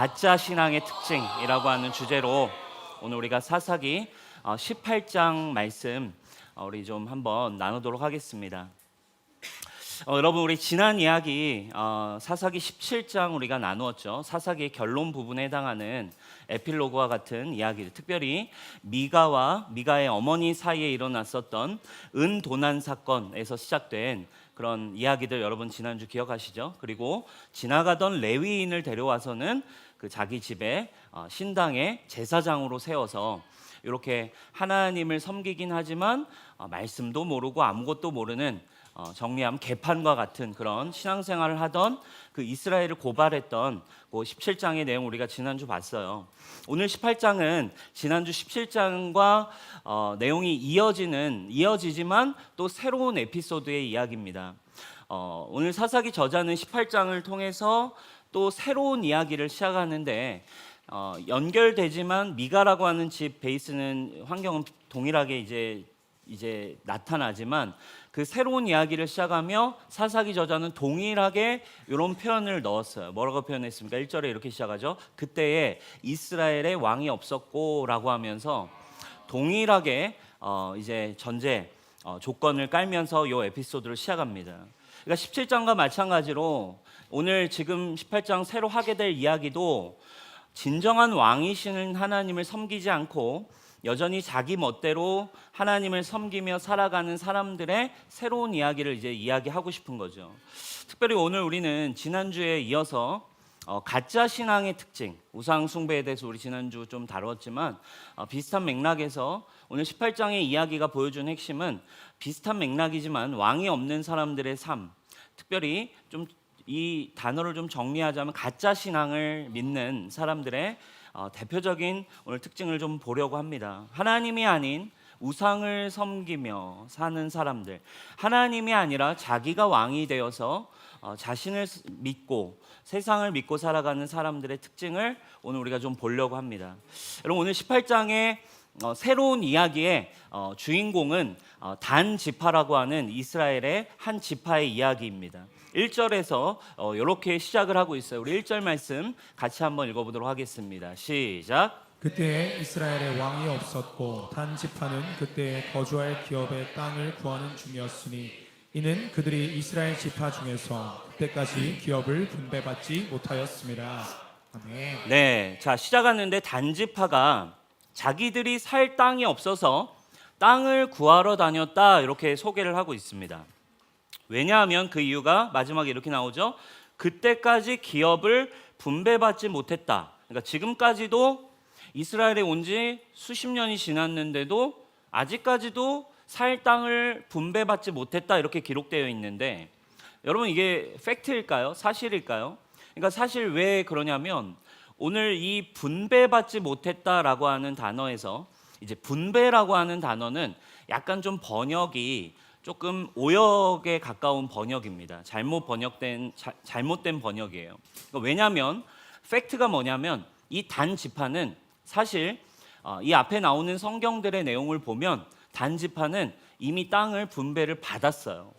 가짜 신앙의 특징이라고 하는 주제로 오늘 우리가 사사기 18장 말씀 우리 좀 한번 나누도록 하겠습니다. 여러분, 우리 지난 이야기 사사기 17장 우리가 나누었죠. 사사기의 결론 부분에 해당하는 에필로그와 같은 이야기들, 특별히 미가와 미가의 어머니 사이에 일어났었던 은도난 사건에서 시작된 그런 이야기들 여러분 지난주 기억하시죠? 그리고 지나가던 레위인을 데려와서는 그 자기 집에 신당의 제사장으로 세워서 이렇게 하나님을 섬기긴 하지만 말씀도 모르고 아무것도 모르는 정리하면 개판과 같은 그런 신앙생활을 하던 그 이스라엘을 고발했던 그 17장의 내용 우리가 지난주 봤어요. 오늘 18장은 지난주 17장과 내용이 이어지지만 또 새로운 에피소드의 이야기입니다. 오늘 사사기 저자는 18장을 통해서 또 새로운 이야기를 시작하는데 연결되지만 미가라고 하는 집 베이스는 환경은 동일하게 이제 나타나지만 그 새로운 이야기를 시작하며 사사기 저자는 동일하게 이런 표현을 넣었어요. 뭐라고 표현했습니까? 1절에 이렇게 시작하죠. 그때에 이스라엘에 왕이 없었고 라고 하면서 동일하게 이제 전제 조건을 깔면서 이 에피소드를 시작합니다. 그러니까 17장과 마찬가지로 오늘 지금 18장 새로 하게 될 이야기도 진정한 왕이시는 하나님을 섬기지 않고 여전히 자기 멋대로 하나님을 섬기며 살아가는 사람들의 새로운 이야기를 이제 이야기하고 싶은 거죠. 특별히 오늘 우리는 지난주에 이어서 가짜 신앙의 특징, 우상 숭배에 대해서 우리 지난주 좀 다뤘지만 비슷한 맥락에서 오늘 18장의 이야기가 보여준 핵심은 비슷한 맥락이지만 왕이 없는 사람들의 삶, 특별히 좀 이 단어를 좀 정리하자면 가짜 신앙을 믿는 사람들의 대표적인 오늘 특징을 좀 보려고 합니다. 하나님이 아닌 우상을 섬기며 사는 사람들, 하나님이 아니라 자기가 왕이 되어서 자신을 믿고 세상을 믿고 살아가는 사람들의 특징을 오늘 우리가 좀 보려고 합니다. 여러분, 오늘 18장의 새로운 이야기의 주인공은 단 지파라고 하는 이스라엘의 한 지파의 이야기입니다. 1절에서 이렇게 시작을 하고 있어요. 우리 1절 말씀 같이 한번 읽어보도록 하겠습니다. 시작. 그때에 이스라엘에 왕이 없었고 단 지파는 그때에 거주할 기업의 땅을 구하는 중이었으니 이는 그들이 이스라엘 지파 중에서 그때까지 기업을 분배받지 못하였습니다. 아멘. 네, 자 시작하는데 단 지파가 자기들이 살 땅이 없어서 땅을 구하러 다녔다 이렇게 소개를 하고 있습니다. 왜냐하면 그 이유가 마지막에 이렇게 나오죠. 그때까지 기업을 분배받지 못했다. 그러니까 지금까지도 이스라엘에 온 지 수십 년이 지났는데도 아직까지도 살 땅을 분배받지 못했다 이렇게 기록되어 있는데 여러분 이게 팩트일까요? 사실일까요? 그러니까 사실 왜 그러냐면 오늘 이 분배받지 못했다라고 하는 단어에서 이제 분배라고 하는 단어는 약간 좀 번역이 조금 오역에 가까운 번역입니다. 잘못된 번역이에요. 그러니까 왜냐하면 팩트가 뭐냐면 이 단 지파는 사실 이 앞에 나오는 성경들의 내용을 보면 단 지파는 이미 땅을 분배를 받았어요.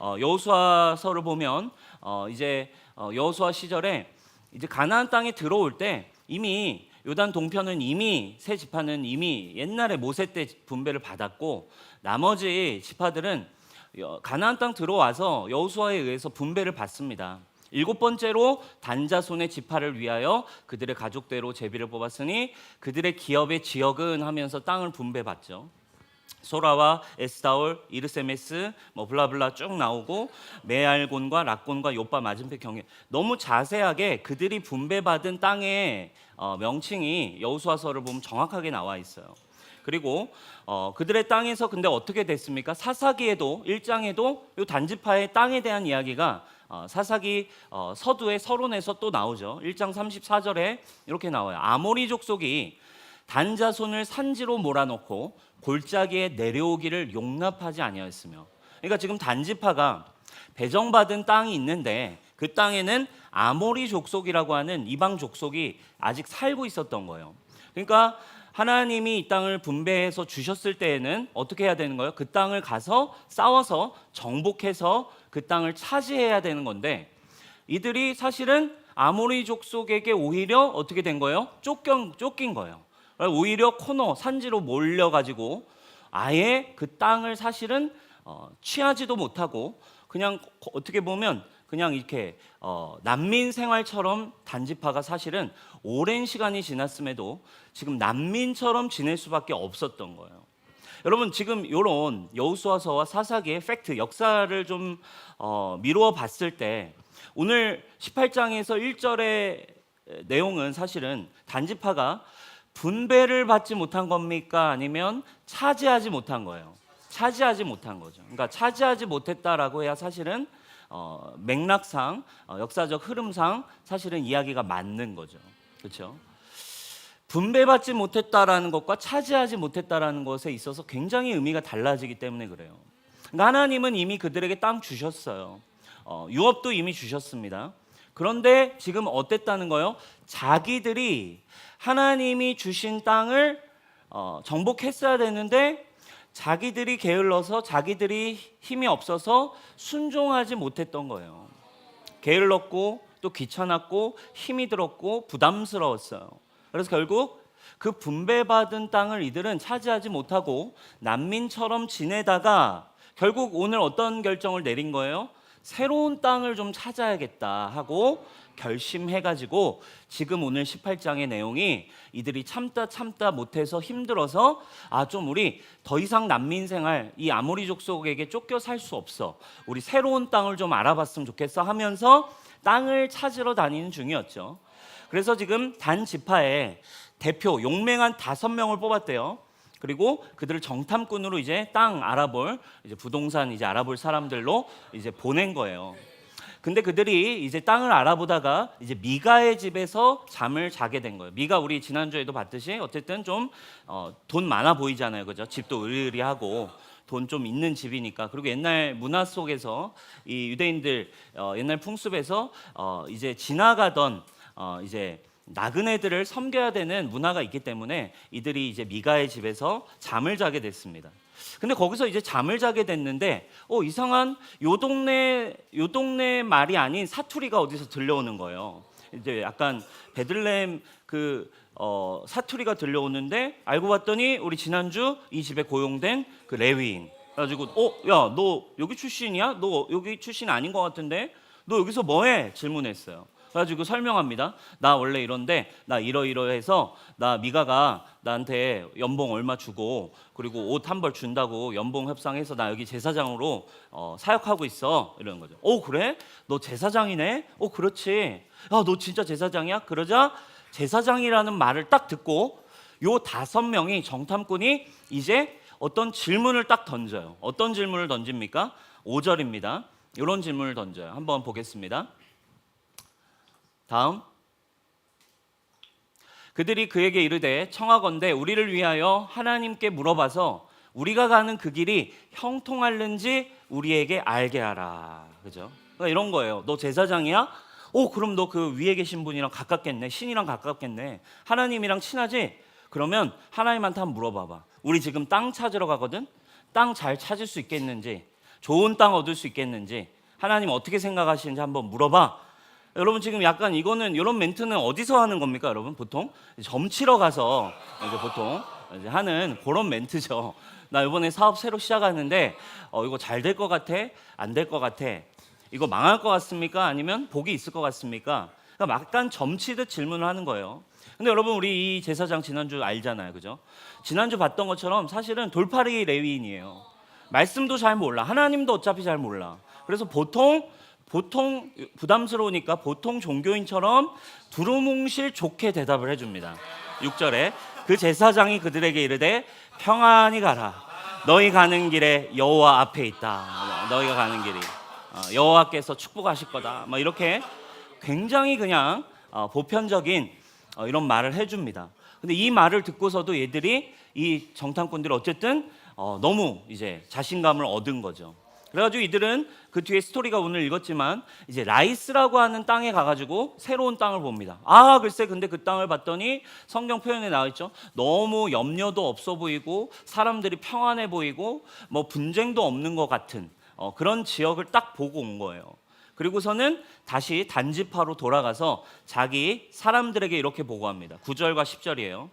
여호수아서를 보면 이제 여호수아 시절에 이제 가나안 땅에 들어올 때 이미 요단 동편은 이미 세 지파는 이미 옛날에 모세 때 분배를 받았고 나머지 지파들은 가나안 땅 들어와서 여호수아에 의해서 분배를 받습니다. 7번째로 단자손의 지파를 위하여 그들의 가족대로 제비를 뽑았으니 그들의 기업의 지역은 하면서 땅을 분배받죠. 소라와 에스타올, 이르세메스, 블라블라 쭉 나오고 메알곤과 락곤과 요빠 맞은편 경계 너무 자세하게 그들이 분배받은 땅의 명칭이 여호수아서를 보면 정확하게 나와 있어요. 그리고 그들의 땅에서 근데 어떻게 됐습니까? 사사기에도 1장에도 이 단지파의 땅에 대한 이야기가 사사기 서두의 서론에서 또 나오죠. 1장 34절에 이렇게 나와요. 아모리 족속이 단자손을 산지로 몰아넣고 골짜기에 내려오기를 용납하지 아니하였으며, 그러니까 지금 단지파가 배정받은 땅이 있는데 그 땅에는 아모리 족속이라고 하는 이방 족속이 아직 살고 있었던 거예요. 그러니까 하나님이 이 땅을 분배해서 주셨을 때에는 어떻게 해야 되는 거예요? 그 땅을 가서 싸워서 정복해서 그 땅을 차지해야 되는 건데 이들이 사실은 아모리 족속에게 오히려 어떻게 된 거예요? 쫓긴 거예요. 오히려 코너 산지로 몰려가지고 아예 그 땅을 사실은 취하지도 못하고 그냥 어떻게 보면 그냥 이렇게 난민 생활처럼 단지파가 사실은 오랜 시간이 지났음에도 지금 난민처럼 지낼 수밖에 없었던 거예요. 여러분 지금 이런 여호수아서와 사사기의 팩트, 역사를 좀 미루어 봤을 때 오늘 18장에서 1절의 내용은 사실은 단지파가 분배를 받지 못한 겁니까? 아니면 차지하지 못한 거예요? 차지하지 못한 거죠. 그러니까 차지하지 못했다라고 해야 사실은 맥락상 역사적 흐름상 사실은 이야기가 맞는 거죠. 그렇죠? 분배받지 못했다라는 것과 차지하지 못했다라는 것에 있어서 굉장히 의미가 달라지기 때문에 그래요. 그러니까 하나님은 이미 그들에게 땅 주셨어요. 유업도 이미 주셨습니다. 그런데 지금 어땠다는 거예요? 자기들이 하나님이 주신 땅을 정복했어야 되는데 자기들이 게을러서 자기들이 힘이 없어서 순종하지 못했던 거예요. 게을렀고 또 귀찮았고 힘이 들었고 부담스러웠어요. 그래서 결국 그 분배받은 땅을 이들은 차지하지 못하고 난민처럼 지내다가 결국 오늘 어떤 결정을 내린 거예요? 새로운 땅을 좀 찾아야겠다 하고 결심해가지고 지금 오늘 18장의 내용이 이들이 참다 못해서 힘들어서 좀 우리 더 이상 난민 생활 이 아모리 족속에게 쫓겨 살 수 없어, 우리 새로운 땅을 좀 알아봤으면 좋겠어 하면서 땅을 찾으러 다니는 중이었죠. 그래서 지금 단 지파의 대표 용맹한 5명을 뽑았대요. 그리고 그들을 정탐꾼으로 이제 땅 알아볼, 이제 부동산 이제 알아볼 사람들로 이제 보낸 거예요. 근데 그들이 이제 땅을 알아보다가 이제 미가의 집에서 잠을 자게 된 거예요. 미가 우리 지난주에도 봤듯이 어쨌든 좀 돈 많아 보이잖아요, 그죠? 집도 으리으리하고 돈 좀 있는 집이니까. 그리고 옛날 문화 속에서 이 유대인들 옛날 풍습에서 이제 지나가던 이제 나그네들을 섬겨야 되는 문화가 있기 때문에 이들이 이제 미가의 집에서 잠을 자게 됐습니다. 근데 거기서 이제 잠을 자게 됐는데 이상한 요 동네 말이 아닌 사투리가 어디서 들려오는 거예요. 이제 약간 베들레헴 그 사투리가 들려오는데 알고 봤더니 우리 지난주 이 집에 고용된 그 레위인. 그래가지고 야, 너 여기 출신이야? 너 여기 출신 아닌 것 같은데 너 여기서 뭐해? 질문했어요. 그래가지고 설명합니다. 나 원래 이런데 나 이러이러해서 나 미가가 나한테 연봉 얼마 주고 그리고 옷 한 벌 준다고 연봉 협상해서 나 여기 제사장으로 사역하고 있어, 이러는 거죠. 그래? 너 제사장이네? 그렇지. 야, 너 진짜 제사장이야? 그러자 제사장이라는 말을 딱 듣고 요 5명이 정탐꾼이 이제 어떤 질문을 딱 던져요. 어떤 질문을 던집니까? 5절입니다. 이런 질문을 던져요. 한번 보겠습니다. 다음. 그들이 그에게 이르되 청하건대 우리를 위하여 하나님께 물어봐서 우리가 가는 그 길이 형통할는지 우리에게 알게 하라. 그죠? 그러니까 이런 거예요. 너 제사장이야? 그럼 너 그 위에 계신 분이랑 가깝겠네. 신이랑 가깝겠네. 하나님이랑 친하지? 그러면 하나님한테 한번 물어봐봐. 우리 지금 땅 찾으러 가거든? 땅 잘 찾을 수 있겠는지, 좋은 땅 얻을 수 있겠는지, 하나님 어떻게 생각하시는지 한번 물어봐. 여러분 지금 약간 이거는 이런 멘트는 어디서 하는 겁니까, 여러분? 보통 점치러 가서 이제 보통 이제 하는 그런 멘트죠. 나 이번에 사업 새로 시작하는데 이거 잘 될 것 같아? 안 될 것 같아? 이거 망할 것 같습니까? 아니면 복이 있을 것 같습니까? 그러니까 약간 점치듯 질문을 하는 거예요. 근데 여러분 우리 이 제사장 지난주 알잖아요, 그죠? 지난주 봤던 것처럼 사실은 돌팔이 레위인이에요. 말씀도 잘 몰라. 하나님도 어차피 잘 몰라. 그래서 보통 부담스러우니까 보통 종교인처럼 두루뭉실 좋게 대답을 해줍니다. 6절에 그 제사장이 그들에게 이르되 평안히 가라. 너희 가는 길에 여호와 앞에 있다. 너희가 가는 길이 여호와께서 축복하실 거다. 이렇게 굉장히 그냥 보편적인 이런 말을 해줍니다. 근데 이 말을 듣고서도 얘들이 이 정탐꾼들이 어쨌든 너무 이제 자신감을 얻은 거죠. 그래가지고 이들은 그 뒤에 스토리가 오늘 읽었지만 이제 라이스라고 하는 땅에 가가지고 새로운 땅을 봅니다. 글쎄 근데 그 땅을 봤더니 성경 표현에 나와 있죠. 너무 염려도 없어 보이고 사람들이 평안해 보이고 뭐 분쟁도 없는 것 같은 그런 지역을 딱 보고 온 거예요. 그리고서는 다시 단지파로 돌아가서 자기 사람들에게 이렇게 보고합니다. 9절과 10절이에요.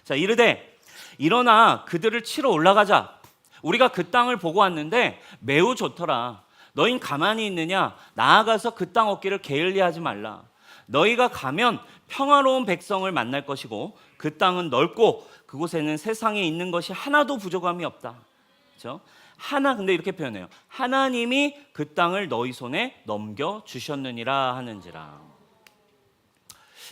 자, 이르되 일어나 그들을 치러 올라가자. 우리가 그 땅을 보고 왔는데 매우 좋더라. 너흰 가만히 있느냐? 나아가서 그 땅 얻기를 게을리하지 말라. 너희가 가면 평화로운 백성을 만날 것이고 그 땅은 넓고 그곳에는 세상에 있는 것이 하나도 부족함이 없다. 그렇죠? 근데 이렇게 표현해요. 하나님이 그 땅을 너희 손에 넘겨 주셨느니라 하는지라.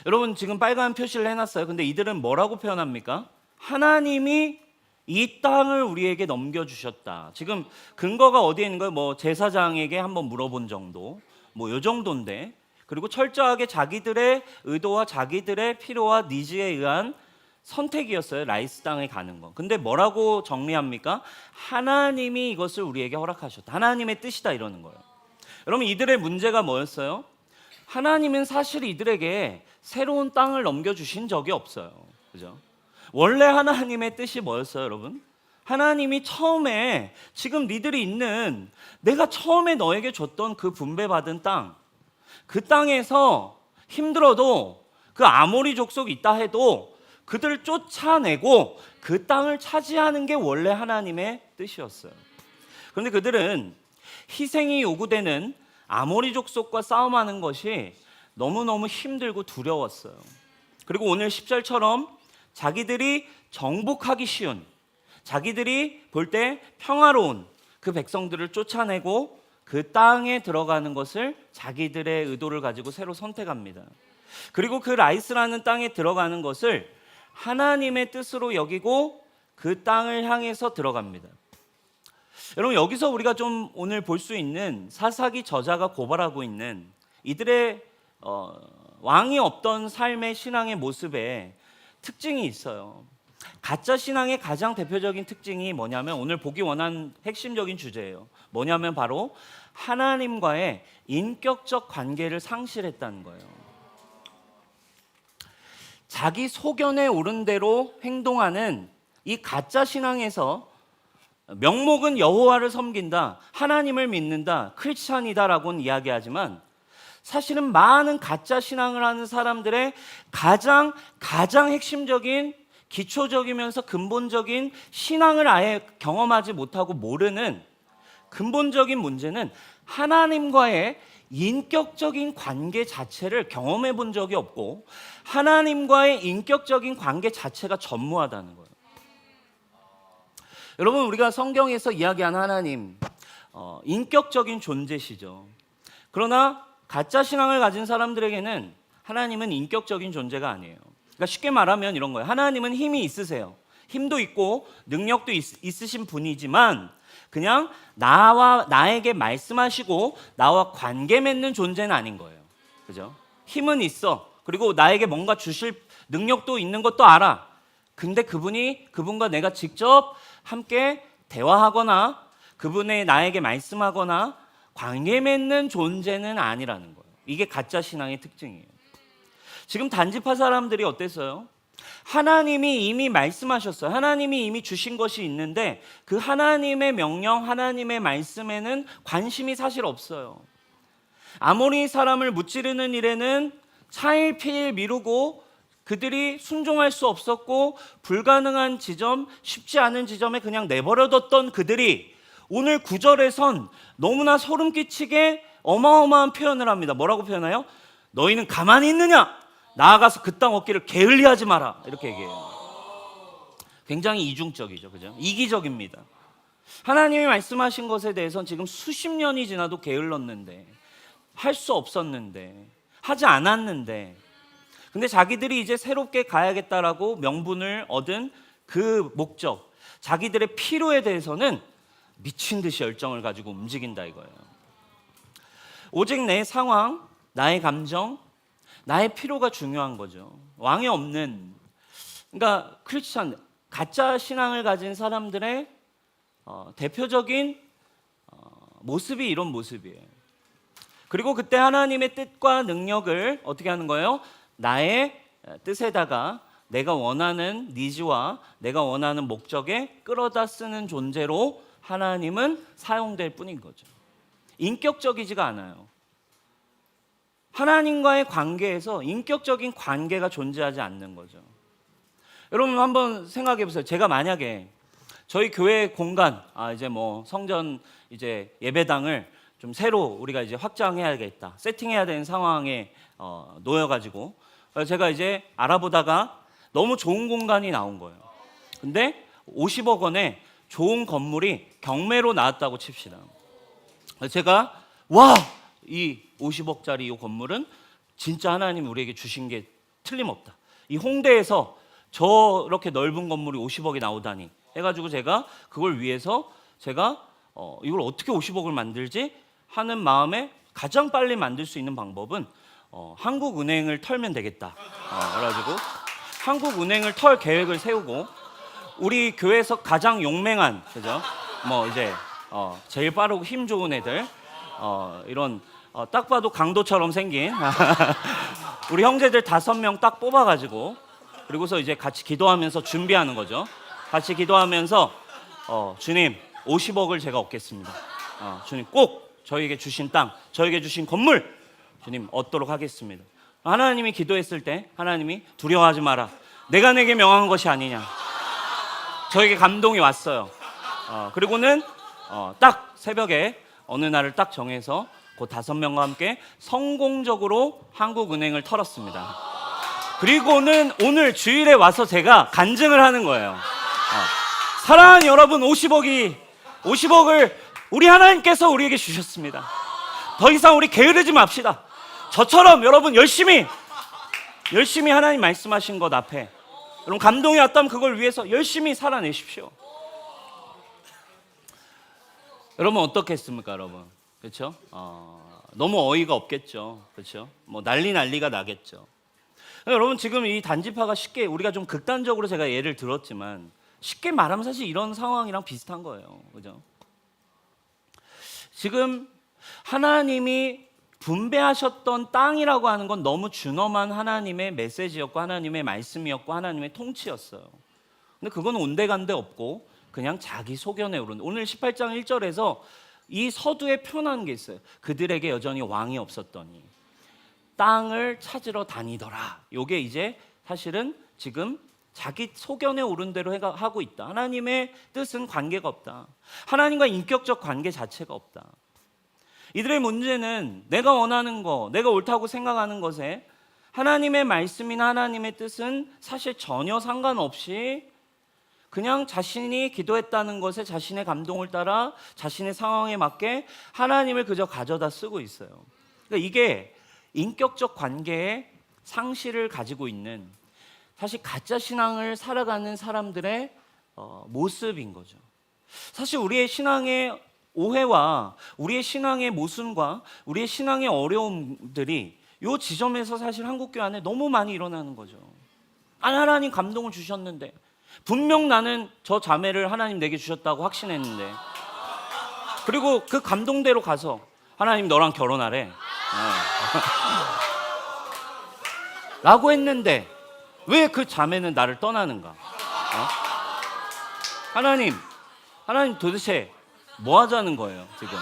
여러분 지금 빨간 표시를 해놨어요. 근데 이들은 뭐라고 표현합니까? 하나님이 이 땅을 우리에게 넘겨주셨다. 지금 근거가 어디에 있는 거예요? 뭐 제사장에게 한번 물어본 정도, 뭐 요 정도인데, 그리고 철저하게 자기들의 의도와 자기들의 필요와 니즈에 의한 선택이었어요. 라이스 땅에 가는 거. 근데 뭐라고 정리합니까? 하나님이 이것을 우리에게 허락하셨다. 하나님의 뜻이다 이러는 거예요. 여러분 이들의 문제가 뭐였어요? 하나님은 사실 이들에게 새로운 땅을 넘겨주신 적이 없어요. 그죠? 원래 하나님의 뜻이 뭐였어요, 여러분? 하나님이 처음에 지금 니들이 있는 내가 처음에 너에게 줬던 그 분배받은 땅, 그 땅에서 힘들어도 그 아모리 족속이 있다 해도 그들을 쫓아내고 그 땅을 차지하는 게 원래 하나님의 뜻이었어요. 그런데 그들은 희생이 요구되는 아모리 족속과 싸움하는 것이 너무너무 힘들고 두려웠어요. 그리고 오늘 10절처럼 자기들이 정복하기 쉬운, 자기들이 볼 때 평화로운 그 백성들을 쫓아내고 그 땅에 들어가는 것을 자기들의 의도를 가지고 새로 선택합니다. 그리고 그 라이스라는 땅에 들어가는 것을 하나님의 뜻으로 여기고 그 땅을 향해서 들어갑니다. 여러분 여기서 우리가 좀 오늘 볼 수 있는 사사기 저자가 고발하고 있는 이들의 왕이 없던 삶의 신앙의 모습에 특징이 있어요. 가짜 신앙의 가장 대표적인 특징이 뭐냐면 오늘 보기 원한 핵심적인 주제예요. 뭐냐면 바로 하나님과의 인격적 관계를 상실했다는 거예요. 자기 소견에 오른 대로 행동하는 이 가짜 신앙에서 명목은 여호와를 섬긴다, 하나님을 믿는다, 크리스찬이다라고는 이야기하지만 사실은 많은 가짜 신앙을 하는 사람들의 가장 핵심적인 기초적이면서 근본적인 신앙을 아예 경험하지 못하고 모르는 근본적인 문제는 하나님과의 인격적인 관계 자체를 경험해 본 적이 없고 하나님과의 인격적인 관계 자체가 전무하다는 거예요. 여러분 우리가 성경에서 이야기한 하나님 인격적인 존재시죠. 그러나 가짜 신앙을 가진 사람들에게는 하나님은 인격적인 존재가 아니에요. 그러니까 쉽게 말하면 이런 거예요. 하나님은 힘이 있으세요. 힘도 있고 능력도 있으신 분이지만 그냥 나에게 말씀하시고 나와 관계 맺는 존재는 아닌 거예요. 그죠? 힘은 있어. 그리고 나에게 뭔가 주실 능력도 있는 것도 알아. 근데 그분과 내가 직접 함께 대화하거나 그분의 나에게 말씀하거나 관계 맺는 존재는 아니라는 거예요. 이게 가짜 신앙의 특징이에요. 지금 단지파 사람들이 어땠어요? 하나님이 이미 말씀하셨어요. 하나님이 이미 주신 것이 있는데 그 하나님의 명령, 하나님의 말씀에는 관심이 사실 없어요. 아모리 사람을 무찌르는 일에는 차일피일 미루고 그들이 순종할 수 없었고 불가능한 지점, 쉽지 않은 지점에 그냥 내버려뒀던 그들이 오늘 9절에선 너무나 소름 끼치게 어마어마한 표현을 합니다. 뭐라고 표현해요? 너희는 가만히 있느냐? 나아가서 그 땅 얻기를 게을리하지 마라. 이렇게 얘기해요. 굉장히 이중적이죠. 그죠? 이기적입니다. 하나님이 말씀하신 것에 대해서는 지금 수십 년이 지나도 게을렀는데 할 수 없었는데 하지 않았는데 근데 자기들이 이제 새롭게 가야겠다라고 명분을 얻은 그 목적, 자기들의 필요에 대해서는 미친 듯이 열정을 가지고 움직인다 이거예요. 오직 내 상황, 나의 감정, 나의 필요가 중요한 거죠. 왕이 없는, 그러니까 크리스찬, 가짜 신앙을 가진 사람들의 대표적인 모습이 이런 모습이에요. 그리고 그때 하나님의 뜻과 능력을 어떻게 하는 거예요? 나의 뜻에다가 내가 원하는 니즈와 내가 원하는 목적에 끌어다 쓰는 존재로 하나님은 사용될 뿐인 거죠. 인격적이지가 않아요. 하나님과의 관계에서 인격적인 관계가 존재하지 않는 거죠. 여러분 한번 생각해 보세요. 제가 만약에 저희 교회 공간, 이제 뭐 성전 이제 예배당을 좀 새로 우리가 이제 확장해야겠다, 세팅해야 되는 상황에 놓여가지고 제가 이제 알아보다가 너무 좋은 공간이 나온 거예요. 근데 50억 원에 좋은 건물이 경매로 나왔다고 칩시다. 제가 이 50억짜리 이 건물은 진짜 하나님 우리에게 주신 게 틀림없다. 이 홍대에서 저렇게 넓은 건물이 50억이 나오다니 해가지고 제가 그걸 위해서 제가 이걸 어떻게 50억을 만들지 하는 마음에 가장 빨리 만들 수 있는 방법은 한국은행을 털면 되겠다. 그래가지고 한국은행을 털 계획을 세우고 우리 교회에서 가장 용맹한, 그죠? 뭐 이제 제일 빠르고 힘 좋은 애들, 이런 딱 봐도 강도처럼 생긴 우리 형제들 5명 딱 뽑아가지고 그리고서 이제 같이 기도하면서 준비하는 거죠. 같이 기도하면서 주님 50억을 제가 얻겠습니다. 주님 꼭 저에게 주신 땅, 저에게 주신 건물 주님 얻도록 하겠습니다. 하나님이 기도했을 때 하나님이 두려워하지 마라. 내가 내게 명한 것이 아니냐. 저에게 감동이 왔어요. 그리고는 딱 새벽에 어느 날을 딱 정해서 그 5명과 함께 성공적으로 한국은행을 털었습니다. 그리고는 오늘 주일에 와서 제가 간증을 하는 거예요. 사랑하는 여러분, 50억을 우리 하나님께서 우리에게 주셨습니다. 더 이상 우리 게으르지 맙시다. 저처럼 여러분 열심히 하나님 말씀하신 것 앞에 여러분 감동이 왔다면 그걸 위해서 열심히 살아내십시오. 여러분 어떻겠습니까, 여러분? 그렇죠? 너무 어이가 없겠죠, 그렇죠? 뭐 난리가 나겠죠. 여러분 지금 이 단지파가 쉽게 우리가 좀 극단적으로 제가 예를 들었지만 쉽게 말하면 사실 이런 상황이랑 비슷한 거예요, 그죠? 지금 하나님이 분배하셨던 땅이라고 하는 건 너무 준엄한 하나님의 메시지였고 하나님의 말씀이었고 하나님의 통치였어요. 근데 그건 온데간데 없고 그냥 자기 소견에 오른. 오늘 18장 1절에서 이 서두에 표현한 게 있어요. 그들에게 여전히 왕이 없었더니 땅을 찾으러 다니더라. 이게 이제 사실은 지금 자기 소견에 오른 대로 하고 있다. 하나님의 뜻은 관계가 없다. 하나님과 인격적 관계 자체가 없다. 이들의 문제는 내가 원하는 거, 내가 옳다고 생각하는 것에 하나님의 말씀이나 하나님의 뜻은 사실 전혀 상관없이 그냥 자신이 기도했다는 것에 자신의 감동을 따라 자신의 상황에 맞게 하나님을 그저 가져다 쓰고 있어요. 그러니까 이게 인격적 관계의 상실을 가지고 있는 사실 가짜 신앙을 살아가는 사람들의 모습인 거죠. 사실 우리의 신앙의 오해와 우리의 신앙의 모순과 우리의 신앙의 어려움들이 이 지점에서 사실 한국교회 안에 너무 많이 일어나는 거죠. 하나님 감동을 주셨는데 분명 나는 저 자매를 하나님 내게 주셨다고 확신했는데 그리고 그 감동대로 가서 하나님 너랑 결혼하래 라고 했는데 왜 그 자매는 나를 떠나는가? 하나님 도대체 뭐 하자는 거예요 지금?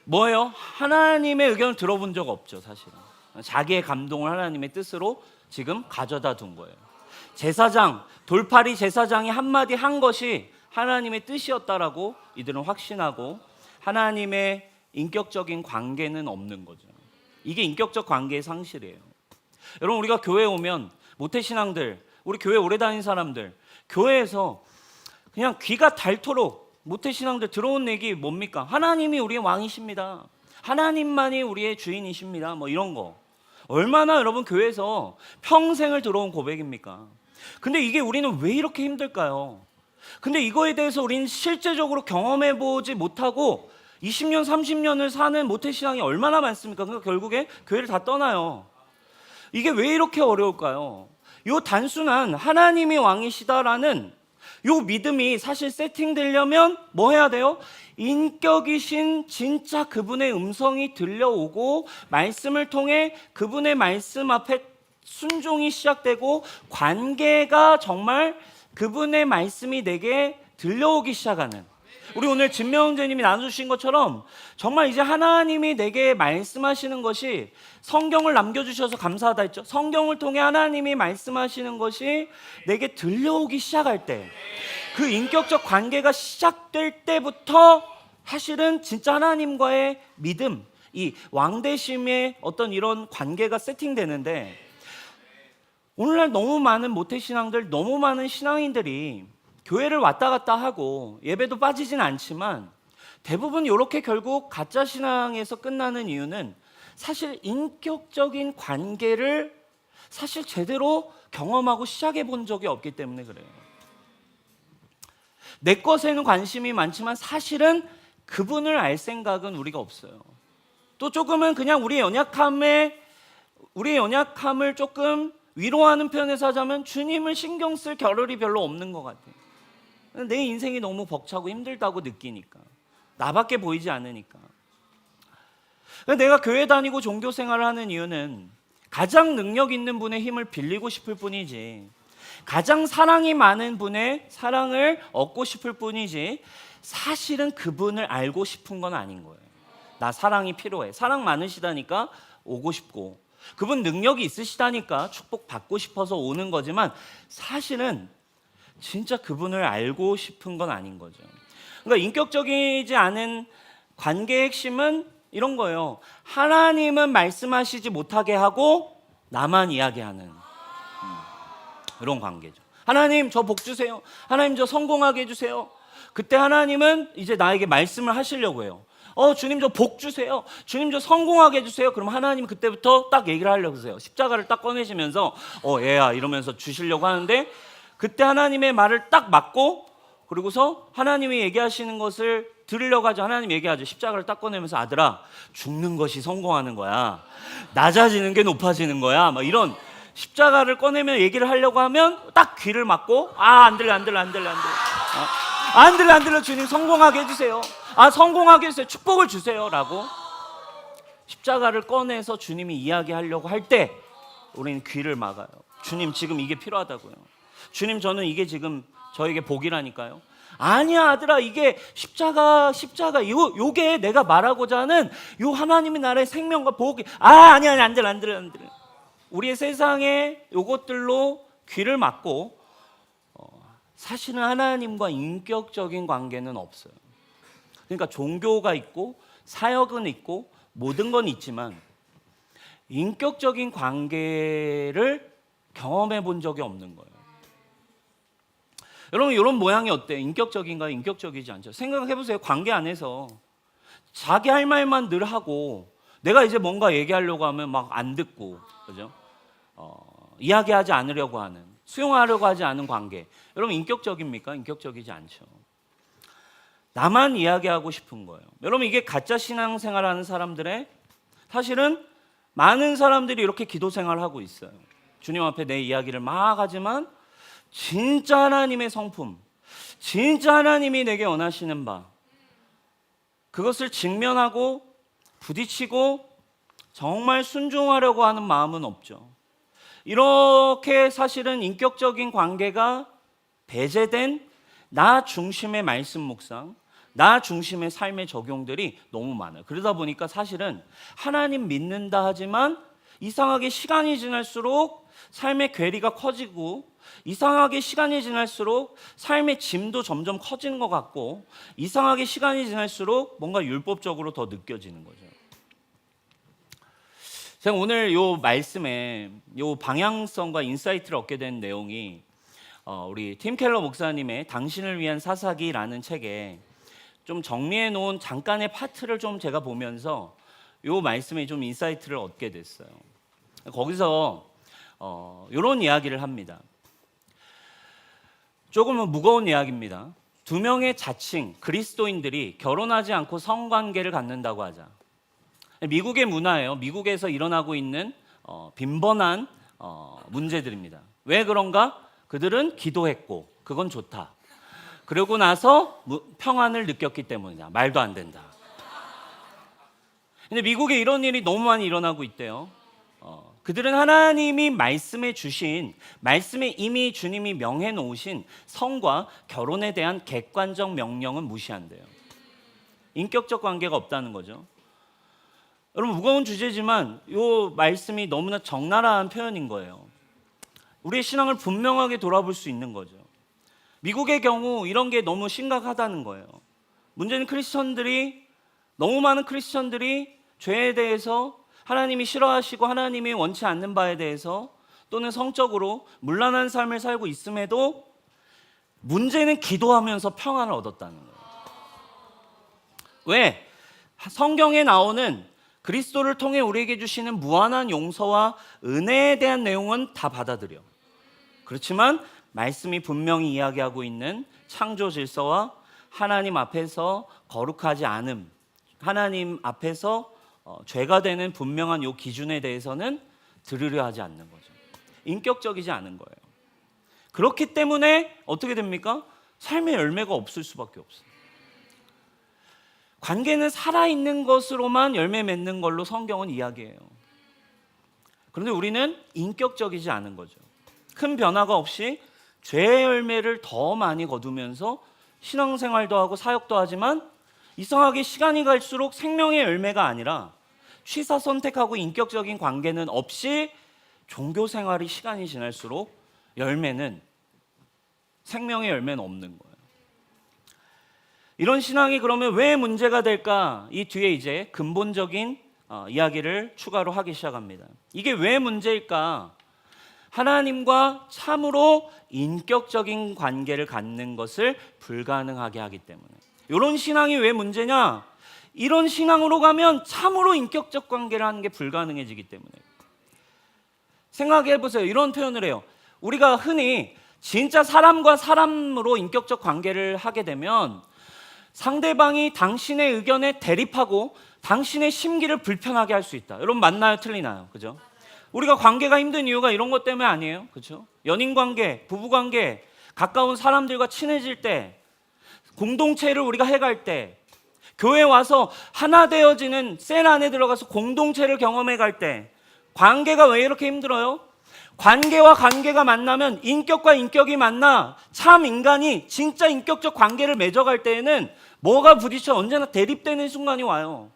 뭐예요? 하나님의 의견을 들어본 적 없죠 사실은. 자기의 감동을 하나님의 뜻으로 지금 가져다 둔 거예요. 돌팔이 제사장이 한마디 한 것이 하나님의 뜻이었다라고 이들은 확신하고 하나님의 인격적인 관계는 없는 거죠. 이게 인격적 관계의 상실이에요. 여러분 우리가 교회에 오면 모태신앙들, 우리 교회 오래 다닌 사람들 교회에서 그냥 귀가 닳도록 모태신앙들 들어온 얘기 뭡니까? 하나님이 우리의 왕이십니다. 하나님만이 우리의 주인이십니다. 뭐 이런 거. 얼마나 여러분 교회에서 평생을 들어온 고백입니까? 근데 이게 우리는 왜 이렇게 힘들까요? 근데 이거에 대해서 우리는 실제적으로 경험해 보지 못하고 20년, 30년을 사는 모태신앙이 얼마나 많습니까? 그러니까 결국에 교회를 다 떠나요. 이게 왜 이렇게 어려울까요? 요 단순한 하나님이 왕이시다라는 요 믿음이 사실 세팅되려면 뭐 해야 돼요? 인격이신 진짜 그분의 음성이 들려오고 말씀을 통해 그분의 말씀 앞에 순종이 시작되고 관계가 정말 그분의 말씀이 내게 들려오기 시작하는 우리 오늘 진명훈제님이 나눠주신 것처럼 정말 이제 하나님이 내게 말씀하시는 것이 성경을 남겨주셔서 감사하다 했죠. 성경을 통해 하나님이 말씀하시는 것이 내게 들려오기 시작할 때, 그 인격적 관계가 시작될 때부터 사실은 진짜 하나님과의 믿음, 이 왕대심의 어떤 이런 관계가 세팅되는데, 오늘날 너무 많은 모태신앙들, 너무 많은 신앙인들이 교회를 왔다 갔다 하고 예배도 빠지진 않지만 대부분 이렇게 결국 가짜 신앙에서 끝나는 이유는 사실 인격적인 관계를 사실 제대로 경험하고 시작해 본 적이 없기 때문에 그래요. 내 것에는 관심이 많지만 사실은 그분을 알 생각은 우리가 없어요. 또 조금은 그냥 우리의 연약함을 조금 위로하는 편에서 하자면 주님을 신경 쓸 겨를이 별로 없는 것 같아요. 내 인생이 너무 벅차고 힘들다고 느끼니까, 나밖에 보이지 않으니까. 내가 교회 다니고 종교 생활을 하는 이유는 가장 능력 있는 분의 힘을 빌리고 싶을 뿐이지, 가장 사랑이 많은 분의 사랑을 얻고 싶을 뿐이지, 사실은 그분을 알고 싶은 건 아닌 거예요. 나 사랑이 필요해. 사랑 많으시다니까 오고 싶고, 그분 능력이 있으시다니까 축복 받고 싶어서 오는 거지만 사실은 진짜 그분을 알고 싶은 건 아닌 거죠. 그러니까 인격적이지 않은 관계의 핵심은 이런 거예요. 하나님은 말씀하시지 못하게 하고 나만 이야기하는 이런 관계죠. 하나님 저 복 주세요. 하나님 저 성공하게 해주세요. 그때 하나님은 이제 나에게 말씀을 하시려고 해요. 주님 저 복 주세요. 주님 저 성공하게 해주세요. 그럼 하나님 그때부터 딱 얘기를 하려고 하세요. 십자가를 딱 꺼내시면서 얘야 이러면서 주시려고 하는데, 그때 하나님의 말을 딱 맞고 그리고서 하나님이 얘기하시는 것을 들으려고 하죠. 하나님 얘기하죠. 십자가를 딱 꺼내면서 아들아 죽는 것이 성공하는 거야. 낮아지는 게 높아지는 거야. 막 이런 십자가를 꺼내면 얘기를 하려고 하면 딱 귀를 막고 안 들려 주님 성공하게 해주세요. 성공하게 해주세요. 축복을 주세요 라고 십자가를 꺼내서 주님이 이야기하려고 할 때 우리는 귀를 막아요. 주님 지금 이게 필요하다고요. 주님 저는 이게 지금 저에게 복이라니까요. 아니야 아들아 이게 십자가 요게 내가 말하고자 하는 요 하나님의 나라의 생명과 복이 아니야 안 들려. 우리의 세상에 요것들로 귀를 막고 사실은 하나님과 인격적인 관계는 없어요. 그러니까 종교가 있고 사역은 있고 모든 건 있지만 인격적인 관계를 경험해 본 적이 없는 거예요. 여러분 이런 모양이 어때요? 인격적인가요? 인격적이지 않죠? 생각해 보세요. 관계 안에서 자기 할 말만 늘 하고 내가 이제 뭔가 얘기하려고 하면 막 안 듣고, 그죠? 이야기하지 않으려고 하는, 수용하려고 하지 않은 관계. 여러분 인격적입니까? 인격적이지 않죠. 나만 이야기하고 싶은 거예요. 여러분 이게 가짜 신앙생활하는 사람들의, 사실은 많은 사람들이 이렇게 기도 생활을 하고 있어요. 주님 앞에 내 이야기를 막 하지만 진짜 하나님의 성품, 진짜 하나님이 내게 원하시는 바, 그것을 직면하고 부딪히고 정말 순종하려고 하는 마음은 없죠. 이렇게 사실은 인격적인 관계가 배제된 나 중심의 말씀 묵상, 나 중심의 삶의 적용들이 너무 많아요. 그러다 보니까 사실은 하나님 믿는다 하지만 이상하게 시간이 지날수록 삶의 괴리가 커지고, 이상하게 시간이 지날수록 삶의 짐도 점점 커지는 것 같고, 이상하게 시간이 지날수록 뭔가 율법적으로 더 느껴지는 거죠. 제가 오늘 요 말씀에 요 방향성과 인사이트를 얻게 된 내용이 우리 팀 켈러 목사님의 당신을 위한 사사기라는 책에 좀 정리해 놓은 잠깐의 파트를 좀 제가 보면서 요 말씀에 좀 인사이트를 얻게 됐어요. 거기서 이런 이야기를 합니다. 조금은 무거운 이야기입니다. 2명의 자칭 그리스도인들이 결혼하지 않고 성관계를 갖는다고 하자. 미국의 문화예요. 미국에서 일어나고 있는 빈번한 문제들입니다. 왜 그런가? 그들은 기도했고 그건 좋다. 그러고 나서 평안을 느꼈기 때문이다. 말도 안 된다. 근데 미국에 이런 일이 너무 많이 일어나고 있대요. 그들은 하나님이 말씀해 주신, 말씀에 이미 주님이 명해 놓으신 성과 결혼에 대한 객관적 명령은 무시한대요. 인격적 관계가 없다는 거죠. 여러분, 무거운 주제지만 이 말씀이 너무나 적나라한 표현인 거예요. 우리의 신앙을 분명하게 돌아볼 수 있는 거죠. 미국의 경우 이런 게 너무 심각하다는 거예요. 문제는 너무 많은 크리스천들이 죄에 대해서, 하나님이 싫어하시고 하나님이 원치 않는 바에 대해서, 또는 성적으로 문란한 삶을 살고 있음에도 문제는 기도하면서 평안을 얻었다는 거예요. 왜? 성경에 나오는 그리스도를 통해 우리에게 주시는 무한한 용서와 은혜에 대한 내용은 다 받아들여. 그렇지만 말씀이 분명히 이야기하고 있는 창조 질서와 하나님 앞에서 거룩하지 않음, 하나님 앞에서 죄가 되는 분명한 요 기준에 대해서는 들으려 하지 않는 거죠. 인격적이지 않은 거예요. 그렇기 때문에 어떻게 됩니까? 삶의 열매가 없을 수밖에 없어요. 관계는 살아있는 것으로만 열매 맺는 걸로 성경은 이야기해요. 그런데 우리는 인격적이지 않은 거죠. 큰 변화가 없이 죄의 열매를 더 많이 거두면서 신앙생활도 하고 사역도 하지만 이상하게 시간이 갈수록 생명의 열매가 아니라 취사 선택하고 인격적인 관계는 없이 종교생활이 시간이 지날수록 생명의 열매는 없는 거예요. 이런 신앙이 그러면 왜 문제가 될까? 이 뒤에 이제 근본적인 이야기를 추가로 하기 시작합니다. 이게 왜 문제일까? 하나님과 참으로 인격적인 관계를 갖는 것을 불가능하게 하기 때문에. 이런 신앙이 왜 문제냐? 이런 신앙으로 가면 참으로 인격적 관계를 하는 게 불가능해지기 때문에. 생각해 보세요. 이런 표현을 해요. 우리가 흔히 진짜 사람과 사람으로 인격적 관계를 하게 되면 상대방이 당신의 의견에 대립하고 당신의 심기를 불편하게 할 수 있다. 여러분, 맞나요? 틀리나요? 그죠? 우리가 관계가 힘든 이유가 이런 것 때문에 아니에요? 그렇죠? 연인 관계, 부부 관계, 가까운 사람들과 친해질 때, 공동체를 우리가 해갈 때, 교회 와서 하나 되어지는 셀 안에 들어가서 공동체를 경험해 갈 때, 관계가 왜 이렇게 힘들어요? 관계와 관계가 만나면, 인격과 인격이 만나 참 인간이 진짜 인격적 관계를 맺어갈 때에는 뭐가 부딪혀? 언제나 대립되는 순간이 와요.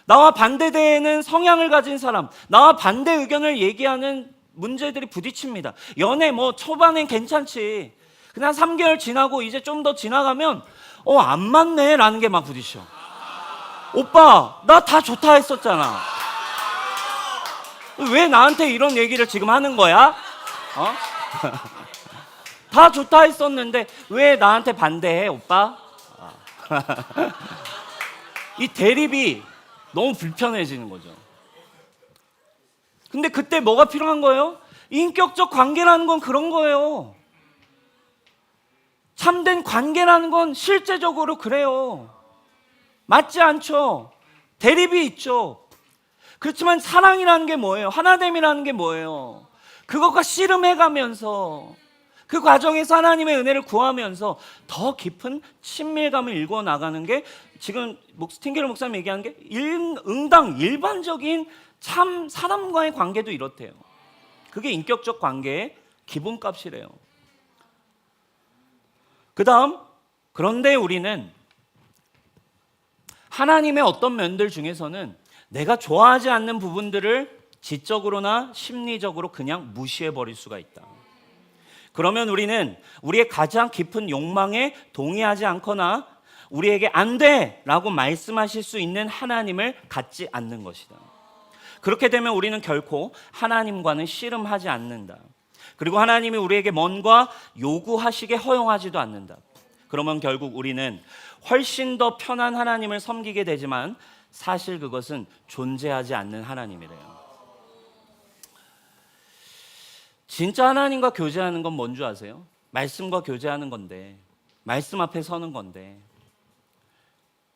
나와 반대되는 성향을 가진 사람, 나와 반대 의견을 얘기하는 문제들이 부딪힙니다. 연애 초반엔 괜찮지. 그냥 3개월 지나고 이제 좀 더 지나가면 안 맞네 라는 게 막 부딪혀. 오빠, 나 다 좋다 했었잖아. 왜 나한테 이런 얘기를 지금 하는 거야? 다 좋다 했었는데 왜 나한테 반대해, 오빠? 이 대립이 너무 불편해지는 거죠. 근데 그때 뭐가 필요한 거예요? 인격적 관계라는 건 그런 거예요. 참된 관계라는 건 실제적으로 그래요. 맞지 않죠? 대립이 있죠. 그렇지만 사랑이라는 게 뭐예요? 하나됨이라는 게 뭐예요? 그것과 씨름해가면서 그 과정에서 하나님의 은혜를 구하면서 더 깊은 친밀감을 일궈 나가는 게 지금 스팅겔 목사님 얘기하는 게 응당 일반적인 참 사람과의 관계도 이렇대요. 그게 인격적 관계의 기본값이래요. 그 다음, 그런데 우리는 하나님의 어떤 면들 중에서는 내가 좋아하지 않는 부분들을 지적으로나 심리적으로 그냥 무시해버릴 수가 있다. 그러면 우리는 우리의 가장 깊은 욕망에 동의하지 않거나 우리에게 안 돼! 라고 말씀하실 수 있는 하나님을 갖지 않는 것이다. 그렇게 되면 우리는 결코 하나님과는 씨름하지 않는다. 그리고 하나님이 우리에게 뭔가 요구하시게 허용하지도 않는다. 그러면 결국 우리는 훨씬 더 편한 하나님을 섬기게 되지만 사실 그것은 존재하지 않는 하나님이래요. 진짜 하나님과 교제하는 건 뭔 줄 아세요? 말씀과 교제하는 건데, 말씀 앞에 서는 건데,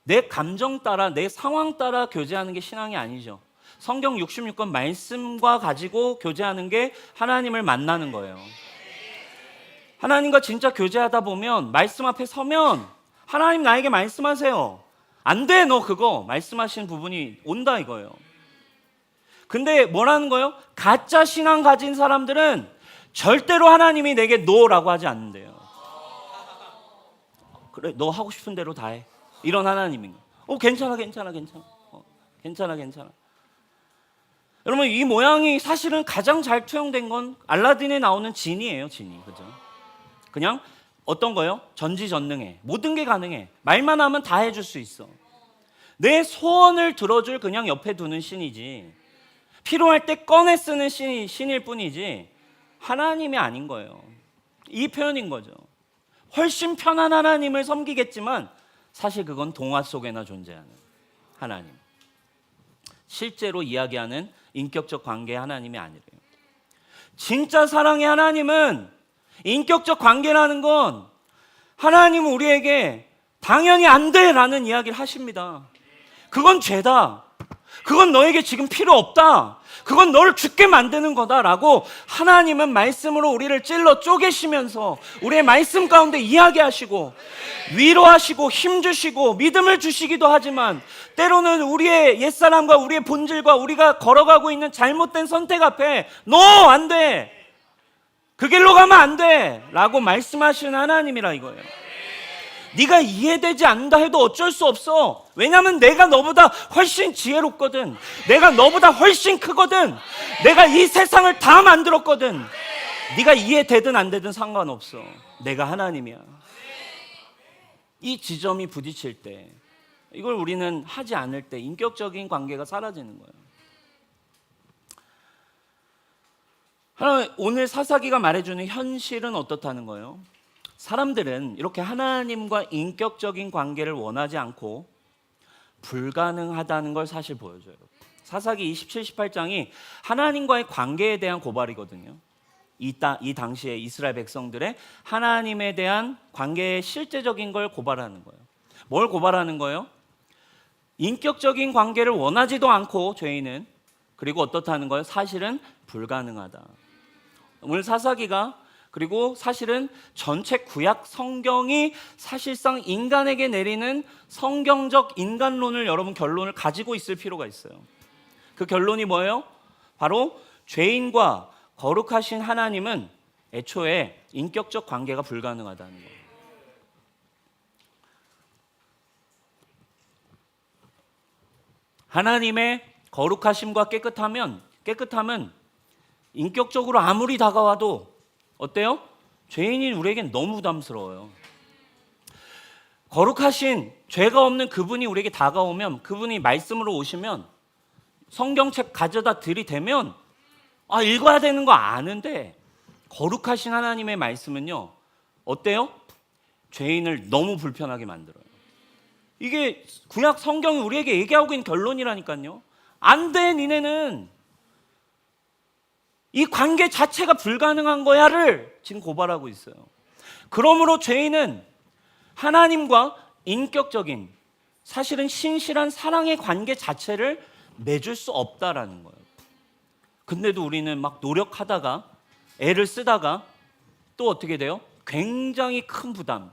내 감정 따라, 내 상황 따라 교제하는 게 신앙이 아니죠. 성경 66권 말씀과 가지고 교제하는 게 하나님을 만나는 거예요. 하나님과 진짜 교제하다 보면 말씀 앞에 서면 하나님 나에게 말씀하세요. 안 돼, 너 그거. 말씀하시는 부분이 온다 이거예요. 근데 뭐라는 거예요? 가짜 신앙 가진 사람들은 절대로 하나님이 내게 노라고 하지 않는데요. 그래, 너 하고 싶은 대로 다 해. 이런 하나님인 거예요. 괜찮아. 괜찮아. 여러분, 이 모양이 사실은 가장 잘 투영된 건 알라딘에 나오는 진이에요. 진이. 그죠? 그냥 어떤 거요? 전지전능해. 모든 게 가능해. 말만 하면 다 해줄 수 있어. 내 소원을 들어줄 그냥 옆에 두는 신이지, 필요할 때 꺼내 쓰는 신일 뿐이지 하나님이 아닌 거예요. 이 표현인 거죠. 훨씬 편한 하나님을 섬기겠지만 사실 그건 동화 속에나 존재하는 하나님, 실제로 이야기하는 인격적 관계의 하나님이 아니래요. 진짜 사랑의 하나님은, 인격적 관계라는 건 하나님은 우리에게 당연히 안 돼라는 이야기를 하십니다. 그건 죄다. 그건 너에게 지금 필요 없다. 그건 너를 죽게 만드는 거다라고 하나님은 말씀으로 우리를 찔러 쪼개시면서 우리의 말씀 가운데 이야기하시고 위로하시고 힘주시고 믿음을 주시기도 하지만, 때로는 우리의 옛사람과 우리의 본질과 우리가 걸어가고 있는 잘못된 선택 앞에 너 안 돼, 그 길로 가면 안 돼 라고 말씀하시는 하나님이라 이거예요. 네가 이해되지 않는다 해도 어쩔 수 없어. 왜냐하면 내가 너보다 훨씬 지혜롭거든. 내가 너보다 훨씬 크거든. 내가 이 세상을 다 만들었거든. 네가 이해되든 안 되든 상관없어. 내가 하나님이야. 이 지점이 부딪힐 때, 이걸 우리는 하지 않을 때 인격적인 관계가 사라지는 거예요. 오늘 사사기가 말해주는 현실은 어떻다는 거예요? 사람들은 이렇게 하나님과 인격적인 관계를 원하지 않고 불가능하다는 걸 사실 보여줘요. 사사기 27, 18장이 하나님과의 관계에 대한 고발이거든요. 이 당시에 이스라엘 백성들의 하나님에 대한 관계의 실제적인 걸 고발하는 거예요. 뭘 고발하는 거예요? 인격적인 관계를 원하지도 않고 죄인은, 그리고 어떻다는 거예요? 사실은 불가능하다. 오늘 사사기가, 그리고 사실은 전체 구약 성경이 사실상 인간에게 내리는 성경적 인간론을, 여러분 결론을 가지고 있을 필요가 있어요. 그 결론이 뭐예요? 바로 죄인과 거룩하신 하나님은 애초에 인격적 관계가 불가능하다는 거예요. 하나님의 거룩하심과 깨끗함은 인격적으로 아무리 다가와도 어때요? 죄인인 우리에겐 너무 부담스러워요. 거룩하신 죄가 없는 그분이 우리에게 다가오면, 그분이 말씀으로 오시면, 성경책 가져다 들이대면 읽어야 되는 거 아는데, 거룩하신 하나님의 말씀은요 어때요? 죄인을 너무 불편하게 만들어요. 이게 구약 성경이 우리에게 얘기하고 있는 결론이라니까요. 안 돼, 니네는 이 관계 자체가 불가능한 거야를 지금 고발하고 있어요. 그러므로 죄인은 하나님과 인격적인, 사실은 신실한 사랑의 관계 자체를 맺을 수 없다라는 거예요. 근데도 우리는 막 노력하다가, 애를 쓰다가 또 어떻게 돼요? 굉장히 큰 부담,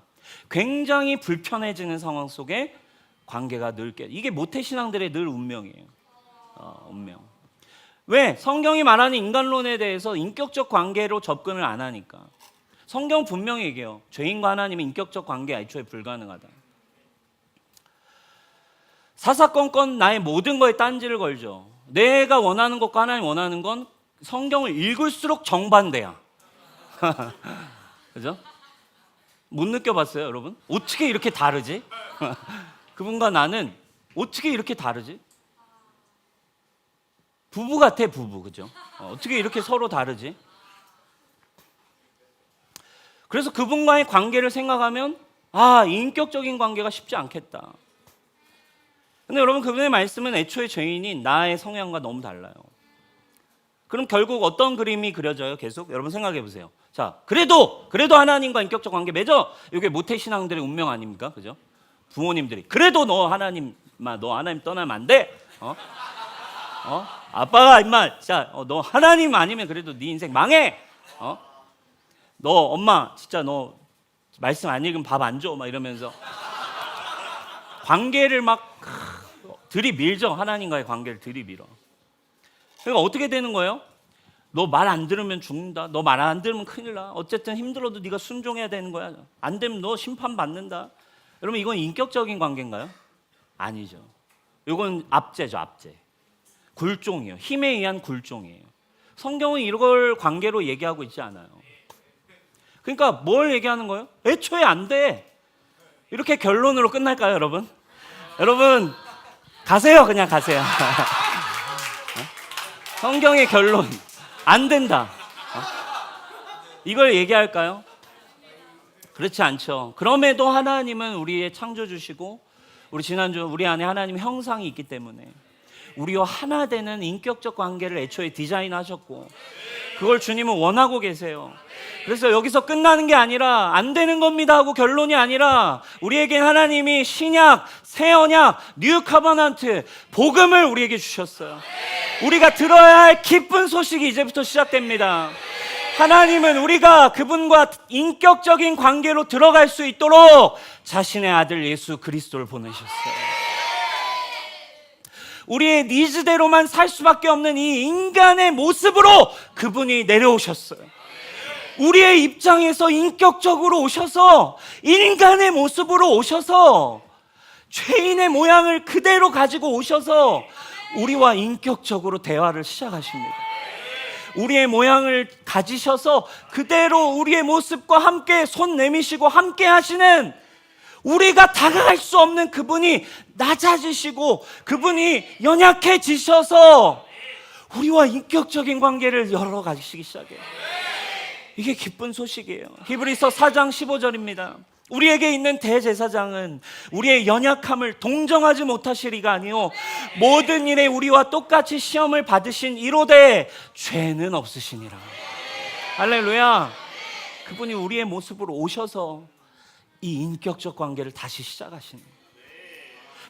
굉장히 불편해지는 상황 속에 관계가 늘 깨. 이게 모태신앙들의 늘 운명이에요. 운명. 왜? 성경이 말하는 인간론에 대해서 인격적 관계로 접근을 안 하니까. 성경 분명히 얘기해요. 죄인과 하나님의 인격적 관계 애초에 불가능하다. 사사건건 나의 모든 거에 딴지를 걸죠. 내가 원하는 것과 하나님 원하는 건 성경을 읽을수록 정반대야. 그죠? 못 느껴봤어요, 여러분? 어떻게 이렇게 다르지? 그분과 나는 어떻게 이렇게 다르지? 부부 같아, 부부. 그죠? 어떻게 이렇게 서로 다르지? 그래서 그분과의 관계를 생각하면 인격적인 관계가 쉽지 않겠다. 근데 여러분, 그분의 말씀은 애초에 죄인인 나의 성향과 너무 달라요. 그럼 결국 어떤 그림이 그려져요? 계속 여러분 생각해 보세요. 자, 그래도 하나님과 인격적 관계 맺어. 이게 모태신앙들의 운명 아닙니까? 그죠? 부모님들이 그래도 너 하나님 떠나면 안 돼. 아빠가 임마, 자, 너 하나님 아니면 그래도 네 인생 망해. 너 엄마 진짜 너 말씀 안 읽으면 밥 안 줘. 막 이러면서 관계를 막 들이밀죠. 하나님과의 관계를 들이밀어. 그러니까 어떻게 되는 거예요? 너 말 안 들으면 죽는다. 너 말 안 들으면 큰일 나. 어쨌든 힘들어도 네가 순종해야 되는 거야. 안 되면 너 심판받는다. 여러분, 이건 인격적인 관계인가요? 아니죠. 이건 압제죠, 압제. 굴종이에요. 힘에 의한 굴종이에요. 성경은 이걸 관계로 얘기하고 있지 않아요. 그러니까 뭘 얘기하는 거예요? 애초에 안 돼. 이렇게 결론으로 끝날까요, 여러분? 여러분, 가세요. 그냥 가세요. 성경의 결론, 안 된다. 이걸 얘기할까요? 그렇지 않죠. 그럼에도 하나님은 우리의 창조주시고, 우리 지난주 우리 안에 하나님의 형상이 있기 때문에 우리와 하나 되는 인격적 관계를 애초에 디자인하셨고, 그걸 주님은 원하고 계세요. 그래서 여기서 끝나는 게 아니라 안 되는 겁니다 하고 결론이 아니라, 우리에게 하나님이 신약, 새 언약, 뉴 커버넌트, 복음을 우리에게 주셨어요. 우리가 들어야 할 기쁜 소식이 이제부터 시작됩니다. 하나님은 우리가 그분과 인격적인 관계로 들어갈 수 있도록 자신의 아들 예수 그리스도를 보내셨어요. 우리의 니즈대로만 살 수밖에 없는 이 인간의 모습으로 그분이 내려오셨어요. 우리의 입장에서 인격적으로 오셔서, 인간의 모습으로 오셔서, 죄인의 모양을 그대로 가지고 오셔서 우리와 인격적으로 대화를 시작하십니다. 우리의 모양을 가지셔서 그대로 우리의 모습과 함께 손 내미시고 함께 하시는, 우리가 다가갈 수 없는 그분이 낮아지시고 그분이 연약해지셔서 우리와 인격적인 관계를 열어가시기 시작해요. 이게 기쁜 소식이에요. 히브리서 4장 15절입니다. 우리에게 있는 대제사장은 우리의 연약함을 동정하지 못하시리가 아니요 모든 일에 우리와 똑같이 시험을 받으신 이로되 죄는 없으시니라. 할렐루야. 그분이 우리의 모습으로 오셔서 이 인격적 관계를 다시 시작하시는 거예요.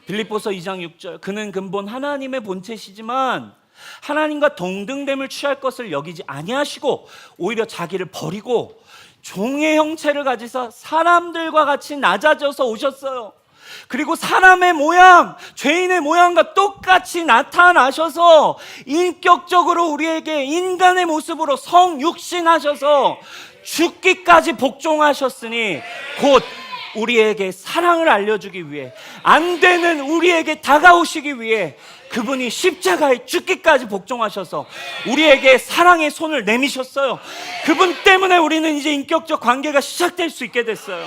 빌립보서 2장 6절, 그는 근본 하나님의 본체시지만 하나님과 동등됨을 취할 것을 여기지 아니하시고 오히려 자기를 버리고 종의 형체를 가지사 사람들과 같이 낮아져서 오셨어요. 그리고 사람의 모양, 죄인의 모양과 똑같이 나타나셔서 인격적으로 우리에게 인간의 모습으로 성육신하셔서 죽기까지 복종하셨으니 곧 우리에게 사랑을 알려주기 위해, 안 되는 우리에게 다가오시기 위해 그분이 십자가에 죽기까지 복종하셔서 우리에게 사랑의 손을 내미셨어요. 그분 때문에 우리는 이제 인격적 관계가 시작될 수 있게 됐어요.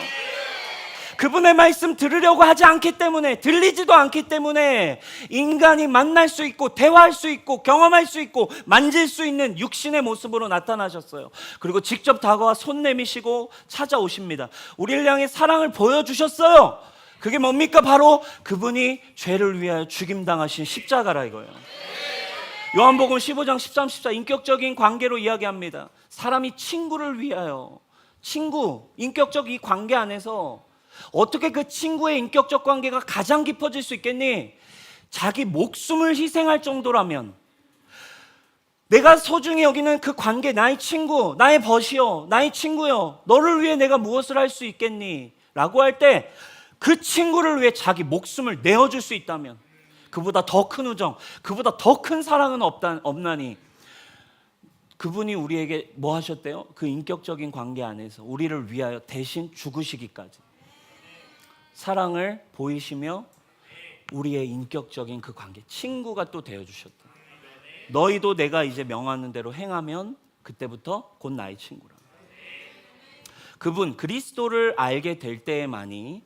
그분의 말씀 들으려고 하지 않기 때문에, 들리지도 않기 때문에 인간이 만날 수 있고 대화할 수 있고 경험할 수 있고 만질 수 있는 육신의 모습으로 나타나셨어요. 그리고 직접 다가와 손 내미시고 찾아오십니다. 우리를 향해 사랑을 보여주셨어요. 그게 뭡니까? 바로 그분이 죄를 위하여 죽임당하신 십자가라 이거예요. 요한복음 15장 13, 14 인격적인 관계로 이야기합니다. 사람이 친구를 위하여, 친구, 인격적 이 관계 안에서 어떻게 그 친구의 인격적 관계가 가장 깊어질 수 있겠니? 자기 목숨을 희생할 정도라면, 내가 소중히 여기는 그 관계, 나의 친구, 나의 벗이여, 나의 친구여, 너를 위해 내가 무엇을 할 수 있겠니? 라고 할 때 그 친구를 위해 자기 목숨을 내어줄 수 있다면, 그보다 더 큰 우정, 그보다 더 큰 사랑은 없나니, 그분이 우리에게 뭐 하셨대요? 그 인격적인 관계 안에서 우리를 위하여 대신 죽으시기까지 사랑을 보이시며 우리의 인격적인 그 관계, 친구가 또 되어주셨다. 너희도 내가 이제 명하는 대로 행하면 그때부터 곧 나의 친구라. 그분 그리스도를 알게 될 때에만이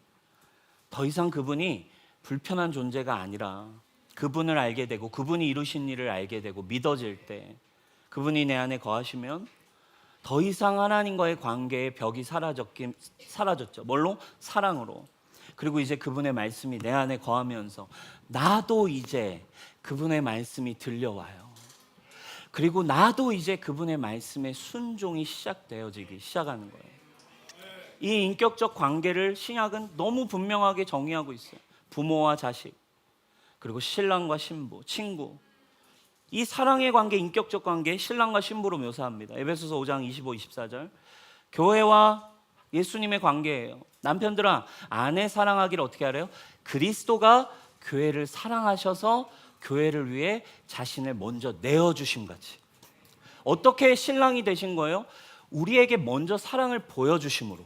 더 이상 그분이 불편한 존재가 아니라, 그분을 알게 되고 그분이 이루신 일을 알게 되고 믿어질 때, 그분이 내 안에 거하시면 더 이상 하나님과의 관계의 벽이 사라졌죠. 뭘로? 사랑으로. 그리고 이제 그분의 말씀이 내 안에 거하면서 나도 이제 그분의 말씀이 들려와요. 그리고 나도 이제 그분의 말씀에 순종이 시작되어지기 시작하는 거예요. 이 인격적 관계를 신약은 너무 분명하게 정의하고 있어요. 부모와 자식, 그리고 신랑과 신부, 친구. 이 사랑의 관계, 인격적 관계, 신랑과 신부로 묘사합니다. 에베소서 5장 25, 24절. 교회와 예수님의 관계예요. 남편들아, 아내 사랑하기를 어떻게 하래요? 그리스도가 교회를 사랑하셔서 교회를 위해 자신을 먼저 내어주심 같이. 어떻게 신랑이 되신 거예요? 우리에게 먼저 사랑을 보여주심으로.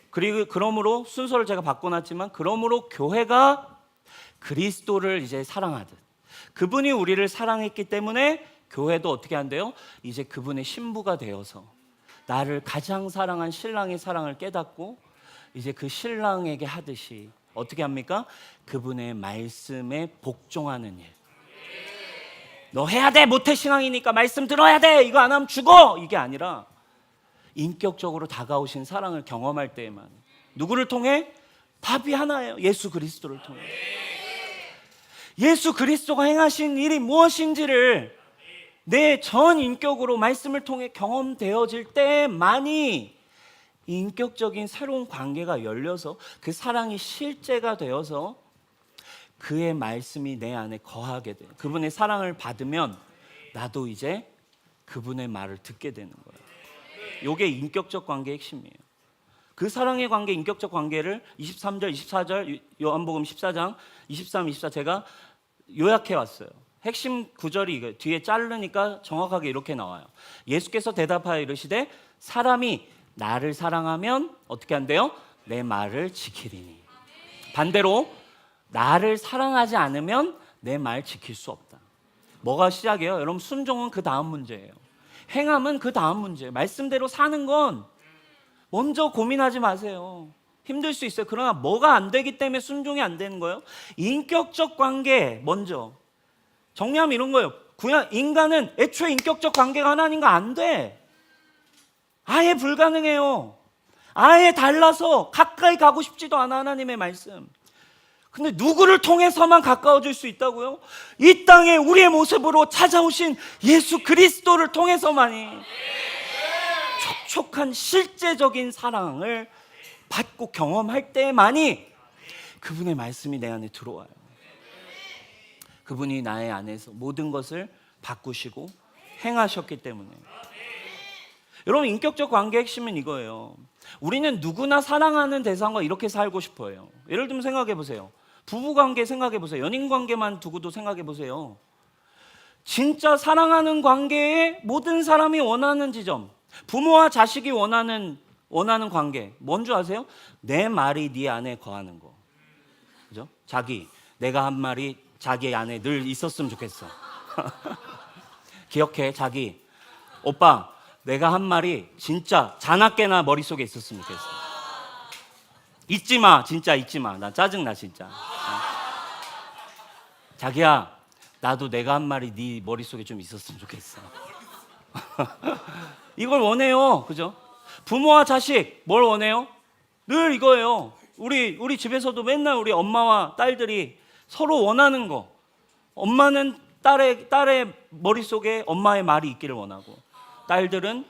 그리고 그러므로 순서를 제가 바꿔놨지만, 그러므로 교회가 그리스도를 이제 사랑하듯, 그분이 우리를 사랑했기 때문에 교회도 어떻게 한대요? 이제 그분의 신부가 되어서 나를 가장 사랑한 신랑의 사랑을 깨닫고 이제 그 신랑에게 하듯이 어떻게 합니까? 그분의 말씀에 복종하는 일. 너 해야 돼, 모태신앙이니까 말씀 들어야 돼, 이거 안 하면 죽어, 이게 아니라 인격적으로 다가오신 사랑을 경험할 때에만. 누구를 통해? 답이 하나예요. 예수 그리스도를 통해. 예수 그리스도가 행하신 일이 무엇인지를 내 전 인격으로 말씀을 통해 경험되어질 때만이 인격적인 새로운 관계가 열려서 그 사랑이 실제가 되어서 그의 말씀이 내 안에 거하게 돼요. 그분의 사랑을 받으면 나도 이제 그분의 말을 듣게 되는 거예요. 이게 인격적 관계의 핵심이에요. 그 사랑의 관계, 인격적 관계를 23절, 24절, 요한복음 14장 23, 24 제가 요약해 왔어요. 핵심 구절이 이거 뒤에 자르니까 정확하게 이렇게 나와요. 예수께서 대답하여 이르시되 사람이 나를 사랑하면 어떻게 한대요? 내 말을 지키리니. 반대로 나를 사랑하지 않으면 내 말 지킬 수 없다. 뭐가 시작이에요? 여러분, 순종은 그 다음 문제예요. 행함은 그 다음 문제예요. 말씀대로 사는 건 먼저 고민하지 마세요. 힘들 수 있어요. 그러나 뭐가 안 되기 때문에 순종이 안 되는 거예요? 인격적 관계 먼저. 정리하면 이런 거예요. 그냥 인간은 애초에 인격적 관계가 하나님과 안 돼. 아예 불가능해요. 아예 달라서 가까이 가고 싶지도 않아, 하나님의 말씀. 근데 누구를 통해서만 가까워질 수 있다고요? 이 땅에 우리의 모습으로 찾아오신 예수 그리스도를 통해서만이. 촉촉한 실제적인 사랑을 받고 경험할 때만이 그분의 말씀이 내 안에 들어와요. 그분이 나의 안에서 모든 것을 바꾸시고 행하셨기 때문에. 여러분, 인격적 관계의 핵심은 이거예요. 우리는 누구나 사랑하는 대상과 이렇게 살고 싶어요. 예를 들면 생각해 보세요. 부부관계 생각해 보세요. 연인관계만 두고도 생각해 보세요. 진짜 사랑하는 관계에 모든 사람이 원하는 지점, 부모와 자식이 원하는 관계 뭔지 아세요? 내 말이 네 안에 거하는 거. 그죠? 내가 한 말이 자기 안에 늘 있었으면 좋겠어. 기억해, 자기. 오빠, 내가 한 말이 진짜 자나깨나 머릿속에 있었으면 좋겠어. 잊지 마, 진짜 잊지 마. 나 짜증나, 진짜. 자기야, 나도 내가 한 말이 네 머릿속에 좀 있었으면 좋겠어. 이걸 원해요. 그죠? 부모와 자식 뭘 원해요? 늘 이거예요. 우리 집에서도 맨날 우리 엄마와 딸들이 서로 원하는 거. 엄마는 딸의 머릿속에 엄마의 말이 있기를 원하고, 딸들은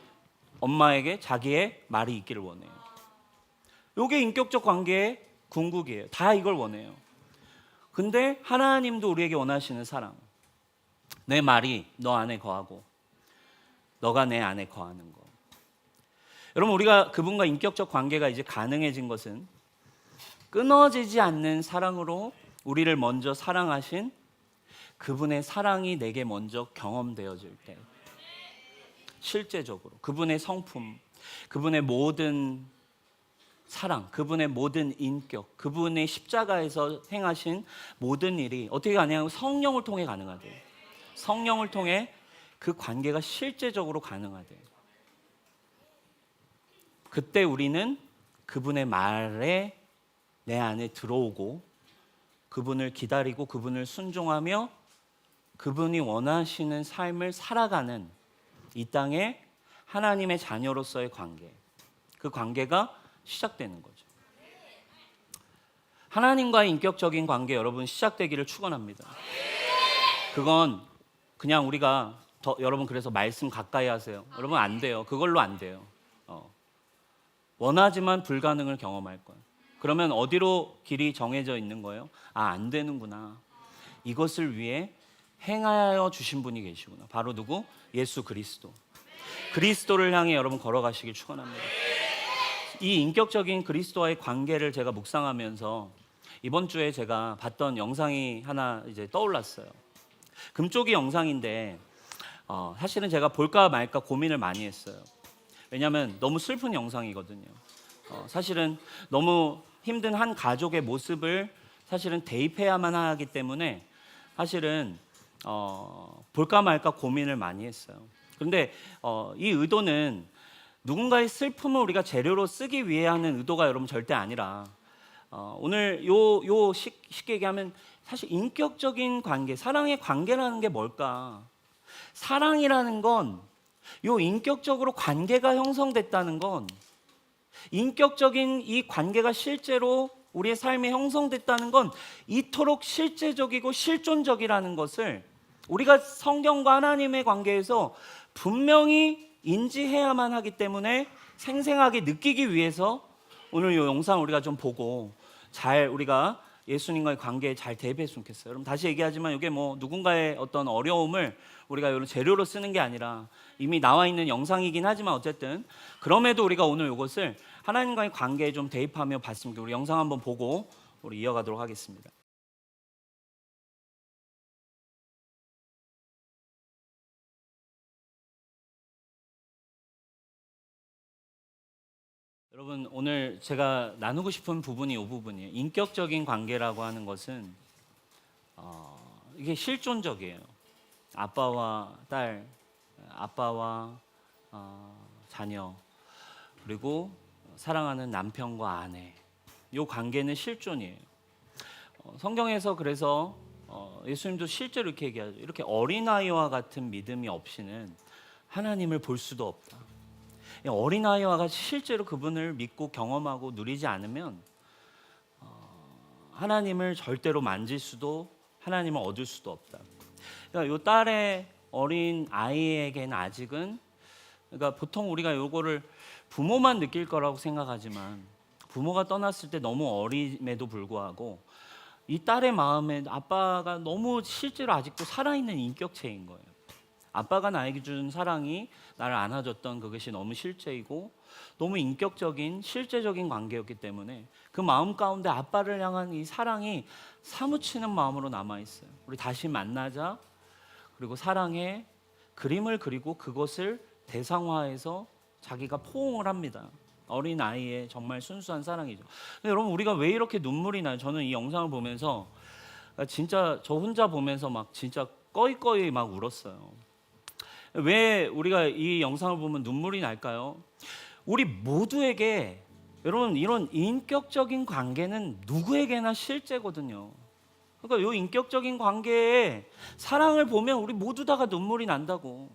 엄마에게 자기의 말이 있기를 원해요. 이게 인격적 관계의 궁극이에요. 다 이걸 원해요. 근데 하나님도 우리에게 원하시는 사랑, 내 말이 너 안에 거하고 너가 내 안에 거하는 거. 여러분, 우리가 그분과 인격적 관계가 이제 가능해진 것은 끊어지지 않는 사랑으로 우리를 먼저 사랑하신 그분의 사랑이 내게 먼저 경험되어질 때, 실제적으로 그분의 성품, 그분의 모든 사랑, 그분의 모든 인격, 그분의 십자가에서 행하신 모든 일이 어떻게 가능하고 성령을 통해 가능하대요. 성령을 통해 그 관계가 실제적으로 가능하대요. 그때 우리는 그분의 말에 내 안에 들어오고 그분을 기다리고 그분을 순종하며 그분이 원하시는 삶을 살아가는 이 땅의 하나님의 자녀로서의 관계, 그 관계가 시작되는 거죠. 하나님과의 인격적인 관계, 여러분, 시작되기를 축원합니다. 그건 그냥 우리가 여러분, 그래서 말씀 가까이 하세요. 여러분, 안 돼요. 그걸로 안 돼요. 원하지만 불가능을 경험할 거예요. 그러면 어디로 길이 정해져 있는 거예요? 안 되는구나. 이것을 위해 행하여 주신 분이 계시구나. 바로 누구? 예수 그리스도. 그리스도를 향해 여러분 걸어가시길 축원합니다. 이 인격적인 그리스도와의 관계를 제가 묵상하면서 이번 주에 제가 봤던 영상이 하나 이제 떠올랐어요. 금쪽이 영상인데 사실은 제가 볼까 말까 고민을 많이 했어요. 왜냐하면 너무 슬픈 영상이거든요. 사실은 너무 힘든 한 가족의 모습을 사실은 대입해야만 하기 때문에 사실은 볼까 말까 고민을 많이 했어요. 그런데 이 의도는 누군가의 슬픔을 우리가 재료로 쓰기 위해 하는 의도가 여러분 절대 아니라 오늘 쉽게 얘기하면 사실 인격적인 관계, 사랑의 관계라는 게 뭘까? 사랑이라는 건 요 인격적으로 관계가 형성됐다는 건 인격적인 이 관계가 실제로 우리의 삶에 형성됐다는 건 이토록 실제적이고 실존적이라는 것을 우리가 성경과 하나님의 관계에서 분명히 인지해야만 하기 때문에 생생하게 느끼기 위해서 오늘 이 영상 우리가 좀 보고 잘 우리가 예수님과의 관계에 잘 대입했으면 좋겠어요. 여러분 다시 얘기하지만 이게 뭐 누군가의 어떤 어려움을 우리가 이런 재료로 쓰는 게 아니라 이미 나와 있는 영상이긴 하지만 어쨌든 그럼에도 우리가 오늘 이것을 하나님과의 관계에 좀 대입하며 봤습니다. 우리 영상 한번 보고 우리 이어가도록 하겠습니다. 여러분 오늘 제가 나누고 싶은 부분이 이 부분이에요. 인격적인 관계라고 하는 것은 이게 실존적이에요. 아빠와 딸, 아빠와 자녀, 그리고 사랑하는 남편과 아내, 이 관계는 실존이에요. 성경에서 그래서 예수님도 실제로 이렇게 얘기하죠. 이렇게 어린아이와 같은 믿음이 없이는 하나님을 볼 수도 없다. 어린아이와 같이 실제로 그분을 믿고 경험하고 누리지 않으면 하나님을 절대로 만질 수도 하나님을 얻을 수도 없다. 그러니까 이 딸의 어린 아이에게는 아직은 그러니까 보통 우리가 요거를 부모만 느낄 거라고 생각하지만 부모가 떠났을 때 너무 어림에도 불구하고 이 딸의 마음에 아빠가 너무 실제로 아직도 살아있는 인격체인 거예요. 아빠가 나에게 준 사랑이 나를 안아줬던 그것이 너무 실제이고 너무 인격적인 실제적인 관계였기 때문에 그 마음 가운데 아빠를 향한 이 사랑이 사무치는 마음으로 남아있어요. 우리 다시 만나자, 그리고 사랑의 그림을 그리고 그것을 대상화해서 자기가 포옹을 합니다. 어린 아이의 정말 순수한 사랑이죠. 근데 여러분 우리가 왜 이렇게 눈물이 나요? 저는 이 영상을 보면서 진짜 저 혼자 보면서 막 진짜 꺼이꺼이 막 울었어요. 왜 우리가 이 영상을 보면 눈물이 날까요? 우리 모두에게 여러분 이런 인격적인 관계는 누구에게나 실제거든요. 그러니까 이 인격적인 관계에 사랑을 보면 우리 모두 다가 눈물이 난다고.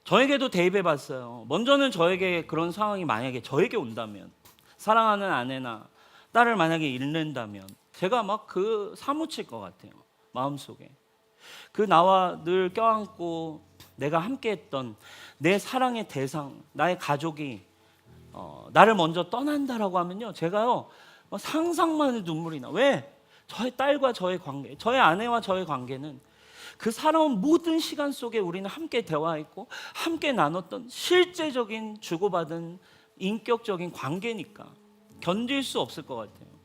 저에게도 대입해 봤어요. 먼저는 저에게 그런 상황이 만약에 저에게 온다면, 사랑하는 아내나 딸을 만약에 잃는다면 제가 막 그 사무칠 것 같아요. 마음속에. 그 나와 늘 껴안고 내가 함께했던 내 사랑의 대상, 나의 가족이 나를 먼저 떠난다라고 하면요, 제가요 상상만 해도 눈물이 나. 왜? 저의 딸과 저의 관계, 저의 아내와 저의 관계는 그 살아온 모든 시간 속에 우리는 함께 대화했고 함께 나눴던 실제적인 주고받은 인격적인 관계니까 견딜 수 없을 것 같아요.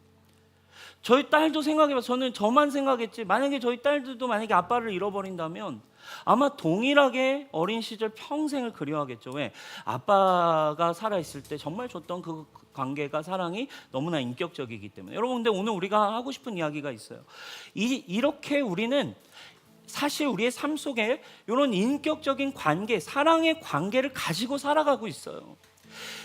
저희 딸도 생각해봐. 저는 저만 생각했지 만약에 저희 딸들도 만약에 아빠를 잃어버린다면 아마 동일하게 어린 시절 평생을 그리워하겠죠. 왜? 아빠가 살아있을 때 정말 줬던 그 관계가 사랑이 너무나 인격적이기 때문에. 여러분 근데 오늘 우리가 하고 싶은 이야기가 있어요. 이렇게 우리는 사실 우리의 삶 속에 이런 인격적인 관계, 사랑의 관계를 가지고 살아가고 있어요.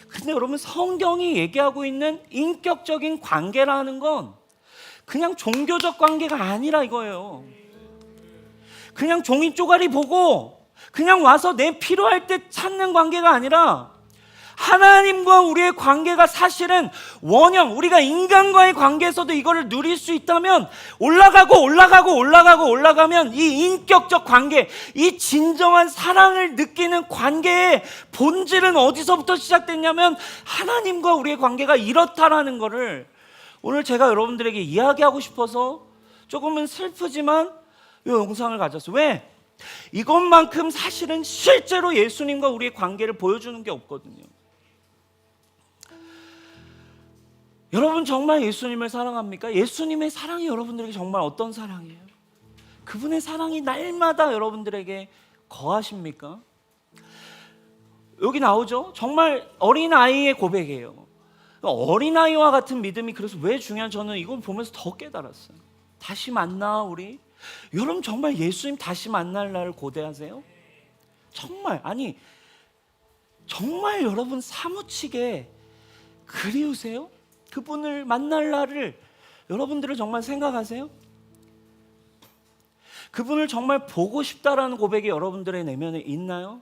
근데 여러분 성경이 얘기하고 있는 인격적인 관계라는 건 그냥 종교적 관계가 아니라 이거예요. 그냥 종이 쪼가리 보고 그냥 와서 내 필요할 때 찾는 관계가 아니라 하나님과 우리의 관계가 사실은 원형, 우리가 인간과의 관계에서도 이거를 누릴 수 있다면 올라가면 이 인격적 관계, 이 진정한 사랑을 느끼는 관계의 본질은 어디서부터 시작됐냐면 하나님과 우리의 관계가 이렇다라는 거를 오늘 제가 여러분들에게 이야기하고 싶어서 조금은 슬프지만 이 영상을 가졌어요. 왜? 이것만큼 사실은 실제로 예수님과 우리의 관계를 보여주는 게 없거든요. 여러분 정말 예수님을 사랑합니까? 예수님의 사랑이 여러분들에게 정말 어떤 사랑이에요? 그분의 사랑이 날마다 여러분들에게 거하십니까? 여기 나오죠? 정말 어린아이의 고백이에요. 어린아이와 같은 믿음이 그래서 왜 중요한, 저는 이걸 보면서 더 깨달았어요. 다시 만나 우리? 여러분 정말 예수님 다시 만날 날을 고대하세요? 정말, 아니 정말 여러분 사무치게 그리우세요? 그분을 만날 날을 여러분들은 정말 생각하세요? 그분을 정말 보고 싶다라는 고백이 여러분들의 내면에 있나요?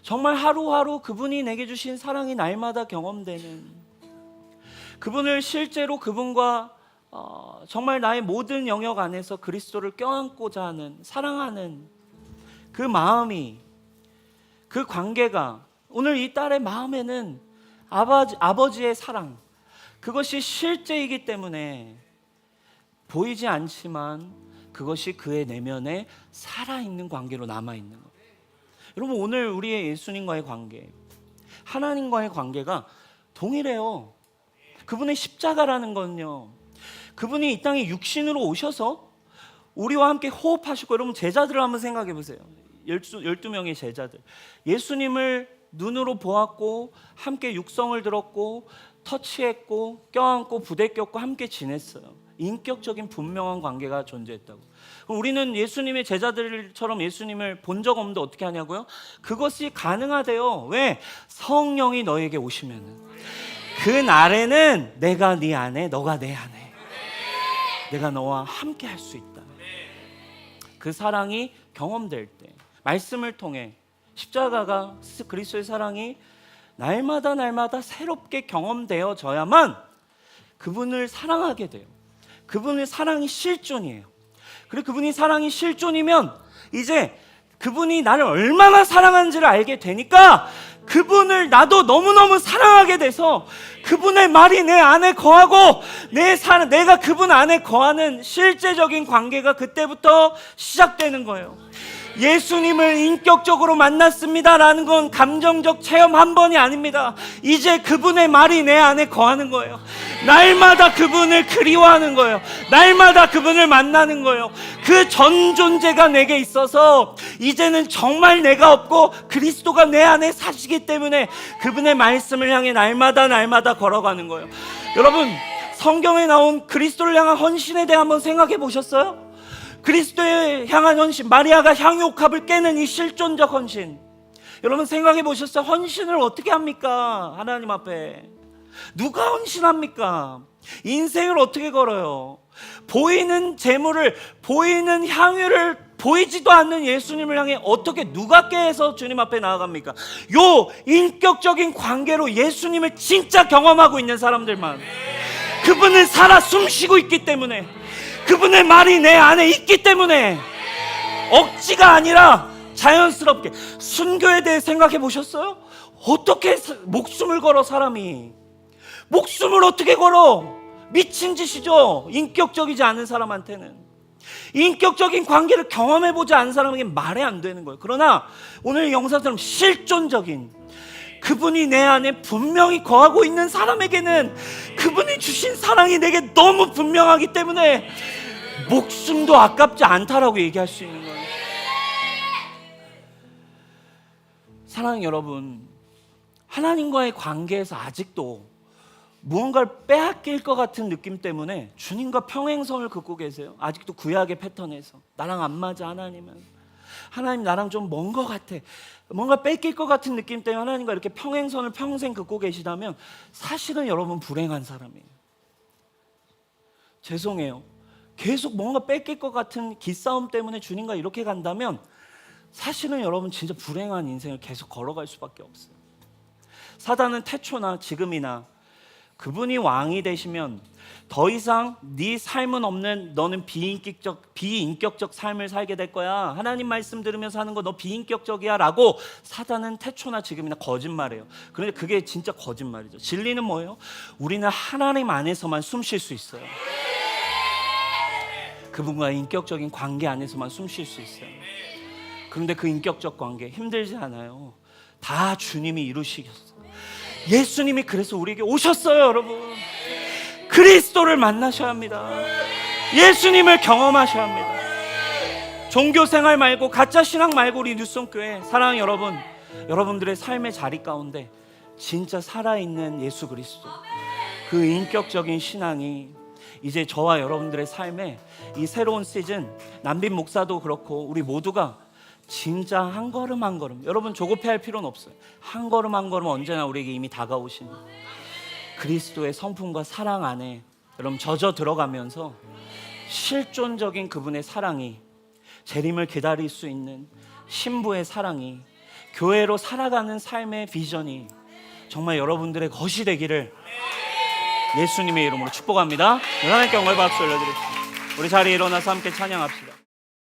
정말 하루하루 그분이 내게 주신 사랑이 날마다 경험되는, 그분을 실제로 그분과 정말 나의 모든 영역 안에서 그리스도를 껴안고자 하는, 사랑하는 그 마음이, 그 관계가, 오늘 이 딸의 마음에는 아버지의 사랑, 그것이 실제이기 때문에 보이지 않지만 그것이 그의 내면에 살아있는 관계로 남아있는 거예요. 여러분 오늘 우리의 예수님과의 관계, 하나님과의 관계가 동일해요. 그분의 십자가라는 건요, 그분이 이 땅에 육신으로 오셔서 우리와 함께 호흡하시고, 여러분 제자들을 한번 생각해 보세요. 12명의 제자들, 예수님을 눈으로 보았고 함께 육성을 들었고 터치했고 껴안고 부대 꼈고 함께 지냈어요. 인격적인 분명한 관계가 존재했다고. 우리는 예수님의 제자들처럼 예수님을 본 적 없는데 어떻게 하냐고요? 그것이 가능하대요. 왜? 성령이 너에게 오시면은 그 날에는 내가 네 안에, 너가 내 안에, 내가 너와 함께 할 수 있다. 그 사랑이 경험될 때, 말씀을 통해 십자가가, 그리스도의 사랑이 날마다 새롭게 경험되어져야만 그분을 사랑하게 돼요. 그분의 사랑이 실존이에요. 그리고 그분이 사랑이 실존이면 이제 그분이 나를 얼마나 사랑하는지를 알게 되니까 그분을 나도 너무너무 사랑하게 돼서 그분의 말이 내 안에 거하고 내가 그분 안에 거하는 실제적인 관계가 그때부터 시작되는 거예요. 예수님을 인격적으로 만났습니다라는 건 감정적 체험 한 번이 아닙니다. 이제 그분의 말이 내 안에 거하는 거예요. 날마다 그분을 그리워하는 거예요. 날마다 그분을 만나는 거예요. 그 전 존재가 내게 있어서 이제는 정말 내가 없고 그리스도가 내 안에 사시기 때문에 그분의 말씀을 향해 날마다 걸어가는 거예요. 여러분 성경에 나온 그리스도를 향한 헌신에 대해 한번 생각해 보셨어요? 그리스도에 향한 헌신, 마리아가 향유옥합을 깨는 이 실존적 헌신, 여러분 생각해 보셨어요? 헌신을 어떻게 합니까? 하나님 앞에 누가 헌신합니까? 인생을 어떻게 걸어요? 보이는 재물을, 보이는 향유를, 보이지도 않는 예수님을 향해 어떻게 누가 깨서 주님 앞에 나아갑니까? 요 인격적인 관계로 예수님을 진짜 경험하고 있는 사람들만, 그분은 살아 숨쉬고 있기 때문에, 그분의 말이 내 안에 있기 때문에, 억지가 아니라 자연스럽게. 순교에 대해 생각해 보셨어요? 어떻게 목숨을 걸어, 사람이 목숨을 어떻게 걸어? 미친 짓이죠. 인격적이지 않은 사람한테는, 인격적인 관계를 경험해보지 않은 사람에게 말이 안 되는 거예요. 그러나 오늘 영상처럼 실존적인 그분이 내 안에 분명히 거하고 있는 사람에게는 그분이 주신 사랑이 내게 너무 분명하기 때문에 목숨도 아깝지 않다라고 얘기할 수 있는 거예요. 사랑하는 여러분, 하나님과의 관계에서 아직도 무언가를 빼앗길 것 같은 느낌 때문에 주님과 평행선을 긋고 계세요. 아직도 구약의 패턴에서 나랑 안 맞아, 하나님 나랑 좀 먼 것 같아, 뭔가 뺏길 것 같은 느낌 때문에 하나님과 이렇게 평행선을 평생 긋고 계시다면 사실은 여러분 불행한 사람이에요. 죄송해요. 계속 뭔가 뺏길 것 같은 기싸움 때문에 주님과 이렇게 간다면 사실은 여러분 진짜 불행한 인생을 계속 걸어갈 수밖에 없어요. 사단은 태초나 지금이나 그분이 왕이 되시면 더 이상 네 삶은 없는, 너는 비인격적 삶을 살게 될 거야, 하나님 말씀 들으면서 하는 거 너 비인격적이야 라고 사단은 태초나 지금이나 거짓말해요. 그런데 그게 진짜 거짓말이죠. 진리는 뭐예요? 우리는 하나님 안에서만 숨 쉴 수 있어요. 그분과의 인격적인 관계 안에서만 숨 쉴 수 있어요. 그런데 그 인격적 관계 힘들지 않아요. 다 주님이 이루시겠어요. 예수님이 그래서 우리에게 오셨어요, 여러분. 그리스도를 만나셔야 합니다. 예수님을 경험하셔야 합니다. 종교 생활 말고, 가짜 신앙 말고, 우리 뉴송교회 사랑하는 여러분, 여러분들의 삶의 자리 가운데 진짜 살아있는 예수 그리스도, 그 인격적인 신앙이 이제 저와 여러분들의 삶에 이 새로운 시즌, 남빈 목사도 그렇고 우리 모두가 진짜 한 걸음 한 걸음, 여러분 조급해할 필요는 없어요. 한 걸음 한 걸음 언제나 우리에게 이미 다가오신 그리스도의 성품과 사랑 안에 여러분 젖어 들어가면서 실존적인 그분의 사랑이, 재림을 기다릴 수 있는 신부의 사랑이, 교회로 살아가는 삶의 비전이 정말 여러분들의 것이 되기를 예수님의 이름으로 축복합니다. 하나님께 영광 박수 올려드립시다. 우리 자리에 일어나서 함께 찬양합시다.